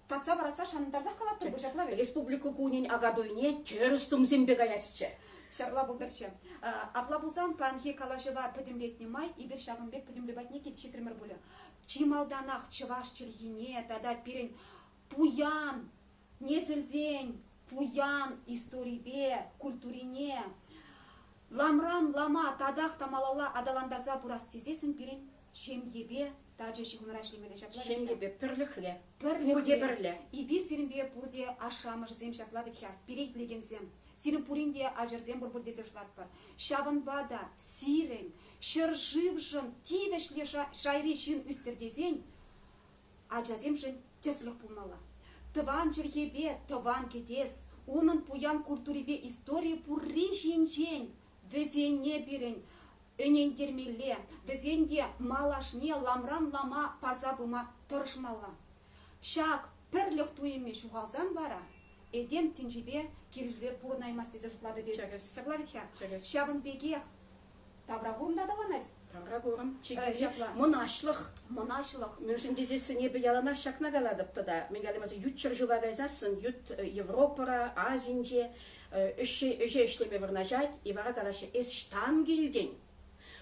татса бараса шандарзах калаттыр бужаклаве республика кунин агадуйне терстум зембега ясче шарла булдырчы апла булсан панхи калашева пөтемлетне май и бир шагынбек пөтемлебатне кетчитример булы Чималданах чываш чельгине, тада перен пуян, незірзен, пуян историбе, культурине. Ламран, лама, тадах тамалала адаландарза бурас тезесін перен шемгебе, таджа шигунара шлемеле шаклавит. Шемгебе, пірліхле. Пүрде бірле. И бір сиренбе пурде ашамыш зем шаклавит хя, перейт легензем. Сирен пуринде ажырзем бұр-бұрдезе жлат бар. Шабын бада, сирен, шыржывжын, тивешле шайри шын үстердезен, ажазем жын теслік пулмала. Тыван черхебе, тыван кетес, унын пуян культурибе истории пурри жин-жен, везене берен, өнендермеле, везенде малашне ламран лама парзабыма тұрышмала. Шак пірлік туеме шуғалзан бара, Эдем тинжибе киржле пурнаймас тезер жлады бе. Шаглавит хя. Шабын беге таврагурм дадаланат. Таврагурм. Монашлық. Монашлық. Мен şimdi dizesine bir yalana şakna galadıptı da. Men galimazı yut çırjıva gayzasın, yut Европара, Азинже, öje işleme vırnajat, и vara galaşı es ştam gildin.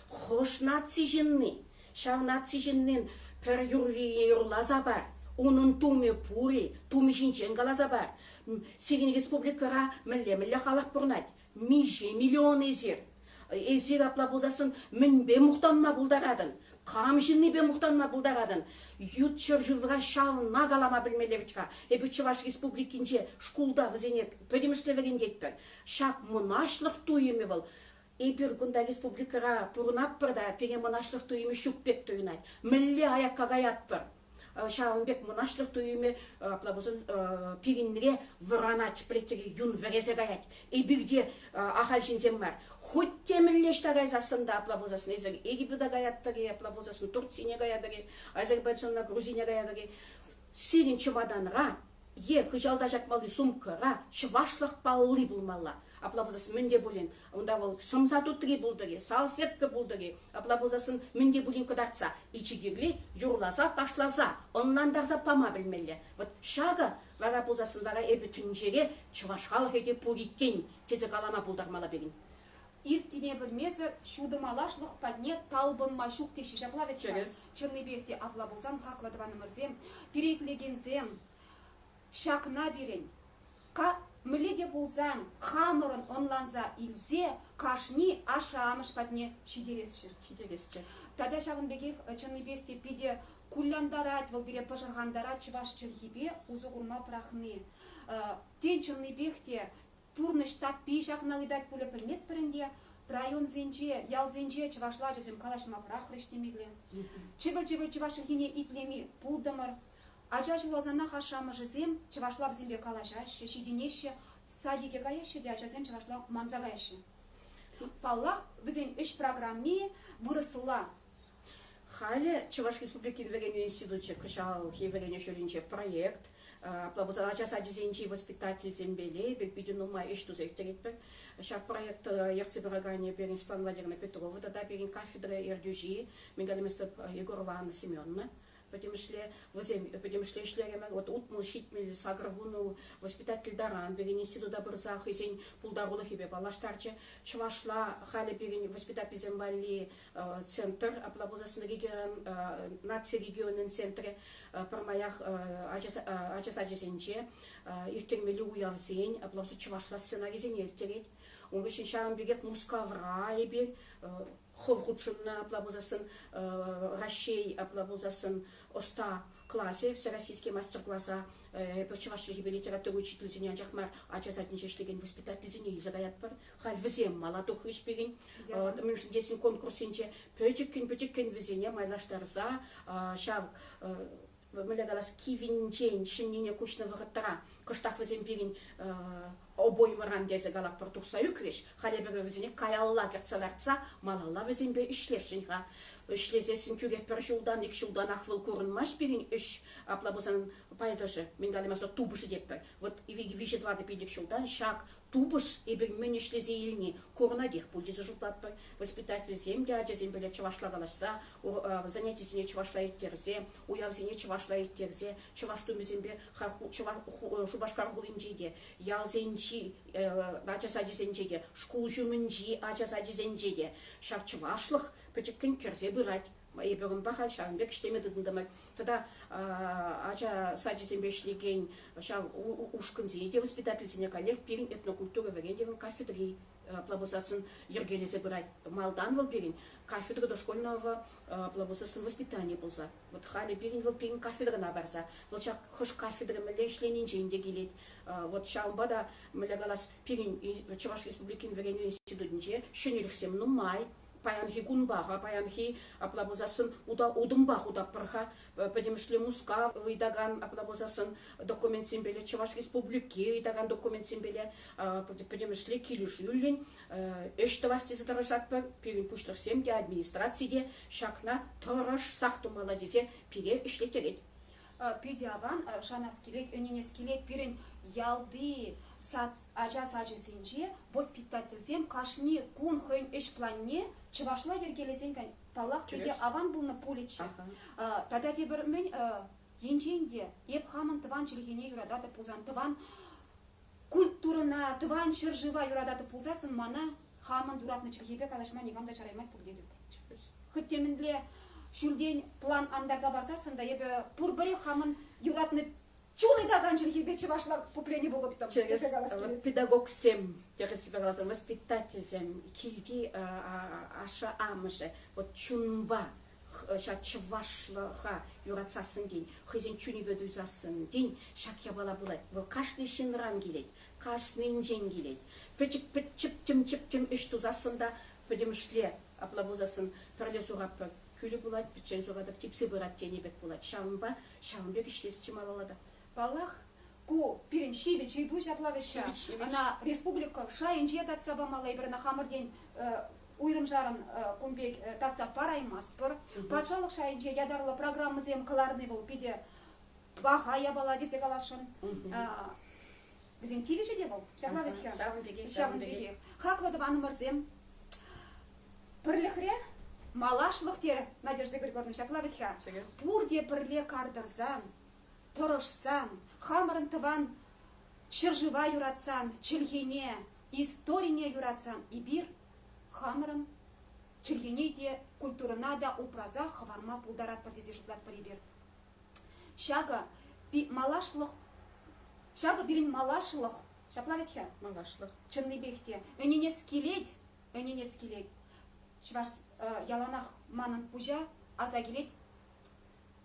Hoş natsijinni. Şav natsijinnin per yurriye yurlaza bar. Onun tume puri, tume jinchen galaza bar. Сирин республикара милле халах бурнат. Миже миллион эзир. Эзир апла бузасын минбе мухтанма булдарадын. Камжинни бе мухтанма булдарадын. Ют чыржывра шавна галама билмелевчка. Эбі Чуваш республикинче шкулда візене пөдемішлевеген кетпер. Шак мұнашлық туйымы был. Эпир гунда республикара пурнап бірда пере мұнашлық туйымы шүкпек туйнат. Милле аякка гаятпыр. Шаунбек мұнашлық түйіме пириннеге вұранат білеттегі юн вәрезе гаят. Эбірде ахал жинзем бар. Хоть теміллешті гайзасында аплабозасын, Египетда гаяттығы, аплабозасын, Турцияне гаядығы, Азербайджанна, Грузине гаядығы. Сирин чываданға, хыжалда жатмалы сумкыра, чывашлық баллы болмалла. Аплабозасын мінде болен. Онда ол сымсатуттығы болдығы, салфеткі болдығы. Аплабозасын мінде болен кыдартса, ичігірлі, юрласа, ташласа, онландарса пама білмелі. Вот шағы, вара болзасын вара әбі түнжеге, чывашқалық ете пуриккен, тезі қалама болдармала берін. Иртине білмезір, шудымалашлық падне талбын машук теші жаплавет. Чынны бекте аплабозан хақладываны мұрзем, переклегензем, шақына берін. Мледе булзан, хамырын онланза илзе, кашни ашамыш падне шидересші. Тада шағын бекев чынны бекте пиде куляндарат, выл бере пажарғандарат чываш чырхибе узы ғурма прахны. Тен чынны бекте пурны штаб пей шақына ұйдат пөлі пілмес бірінде, район зенже, ял зенже чывашла жазым калашыма прах рештемегле. Чывыл-чывыл чывашылхине итлеми пулдымыр. Ажа жуазана хашамы жызем, чывашлап зембе калашашы, шиденеші, садике гаяшы, де ажазем чывашлап манза гаяшы. Паллах бізен үш программе вырысыла. Халі Чуваш республики вегеню институтче кышал вегеню шөлінче проект, плабузар ажа садизенчи воспитатель зембеле, бек бидюнума эшту зектеретпек. Шак проект ерцебірагане берін Светлана Владимировна Петрова, тада берін кафедра ердюжи, мегалиместіп Егорова Анна Семеновна. потому что ишлереме вот утмул шитмил сагргуну воспитатель даран берин института бирзах изен пулдарулы хибе балаштарчы чувашла хали берин воспитатель зембали центр аплабузасын регион нация регионын центре пармаях ачасаджесенче иртеңмели уявзен аплабузу чувашла сценаризен ертерет он үшін шағын бегек мускавра ебе хохучунна аплабузасын Рашей аплабузасын оста классе всероссийский мастер-класса чувашский литературы учительзине анжахмар ачасатынче иштеген воспитательзине изагаят бар хал визем малатух ишпеген мыншын десин конкурсинче пөчіккен визене майлаштарза шав мылягалас кивинчен шиннине кучны вагыттара кыштах визем бирин обой маран дезе галак портукса юкреш халебеге визене каялла керцаларца малалла визембе ишлешинга ишлезесин күгет бір жылдан 2 жылдан ахвыл көрінмаш бирин үш аплабузан пайдажы мен галимасто тубышы деппер вот вишет вады педик жылдан шак тубыш ибир мен ишлезе илни корнадих пульдизы жуплатпыр воспитатель земде ажезен беле чувашла галашса занятисине чувашла еттерзе уявзине чувашла еттерзе чувашту мезембе шубашкар булинжиде ялзенчи ачасадизенжеде шкул жумынжи ачасадизенжеде шак чувашлых пөчіккен керзе бұрат. Ебегін бақал шағынбек іштемеді дындамай. Тогда ача садизен бешлеген ушкын зейде воспитатель зене коллег перин этнокультура варендевін кафедри плабузасын ергелезе бұрат. Малдан вол перин кафедра дошкольного плабузасын воспитания болса. Вот хали перин вол перин кафедрана барса. Вот шақ хош кафедра міле ішленен жейінде келет. Вот шағынбада міле галас перин Чуваш республикин вареню институтынже шөнеліксем нумай. Паянхи кунбаха, паянхи аплабузасын удымбах удаппырха, потому что муска идаган аплабузасын документ симбеле Чуваш республики идаган документ симбеле, потому что килюш юлин, эштовасти затарашатпыр, перин пуштах семье администрации, шакна тораш сахту молодезе, пере ишлетерет. Педиаван шанас келет, өненес келет, перин ялды ажа сажесенже воспитательзем кашни кун хын эш планне чувашла ергелезен палах педи аван был на поличе. Тогда те бір мен енженде еп хамын тыван чилгене юрадаты пулзан тыван культурына тыван шыржыва юрадаты пулзасын мана хамын дуратны чилгебе калашма негамда жараймас бұл дедіп. Хыттемінле шүлден план андарза барсасында ебе пурбыре хамын юратны чулый даган чилгебе чувашлар купление болып там. Через педагог 7, воспитатель 7, килди аша амышы, вот чунба, чувашлаха юратсасын день, хызен чунибеду засын день, шак ябала булай, вот кашны шинран келет, кашны инжен келет, пөчіп-пөчіп-тім үшту засында, пөдем шле, аплабузасын пірлесуғаппы, күлі булайт, пөтчен зуғадып, типсі бұрат тенебек булайт, шауынбек ішлесі чималалады. Балах ку пирин шибе чейду шаплавыша. Она республика шайынче татса бамалай бір на хамырден уйрым жарын кумбек татса параймас бір. Патшалық шайынче ядарлы программы зем қыларны бұл пиде бахая бала десе калашын. Бізден тивеше де бұл? Шағын беге. Хақлады банымыр зем. Пірліхре малашлық тері Надежда Григорьевна шаплавытха. Пурде пірле кардырзан. Торышсан, хамырын тыван, шыржыва юратсан, чилгене, историне юратсан, и бир хамырын, чилгене де культурына да упраза хаварма пулдарат партизе жыплат парибир. Шага бірін малашлық, шаплаветхе? Малашлық. Чынны бекте. Өнене скелет. Шварс яланах манын пужа, аза келет,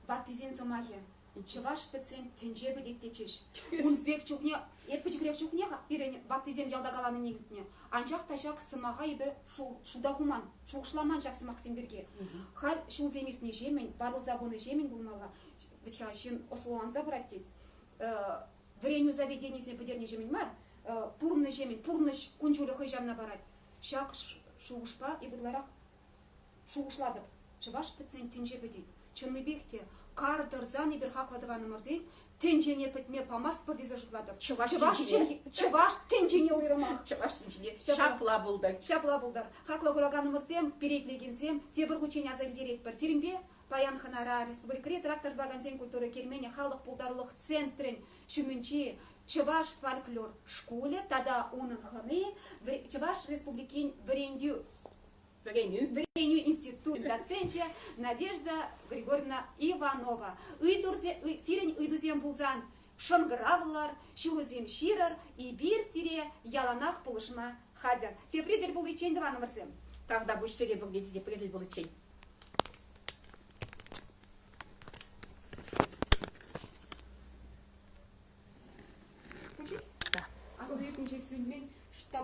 баттизен сомахе. Чуваш пецен тенже бедеттечеш. Унбек чукне, етпечкрек чукне, перен баттизем ялдагаланы негітне. Анчақ ташақ сымаға ебір шудахуман, шуғышламан жақ сымақ сенберге. Хал шу земектне жемен, бадыл забоны жемен болмала. Бітха шын осылуанза бұрат дейд. Вреню заведениезе бідерне жемен мар, пурны жемен, пурныш күнчулі хыжамна барад. Шақ шуғышпа ебірларақ шуғышладып. Чуваш пецен тенже бедет. Чынны бекте. Кардырзан ибір хақладываны мұрзей, тенжене пітме памас бірді зажықладып. Чываш тенжене ойырымақ. Чываш тенжене шапла бұлдар. Хақла құрағаны мұрзем, переклегензем, тебір құчен аза келдерет бір. Серімбе Паян Ханара, Республикари трактор вагансен культуры Кермене халық пулдарлық центрін шүмінче Чуваш фольклор школе, тада оның ханы Чуваш Республикин Вренью институт доценче Надежда Григорьевна Иванова. Сирень ыйдузем булзан шонгравлар, шурузем ширар и бир сире яланах пулышма хадер. Те предель был лечень два номерсем. Тогда будешь сире был где предель был лечень. Да. А куда я сегодня, что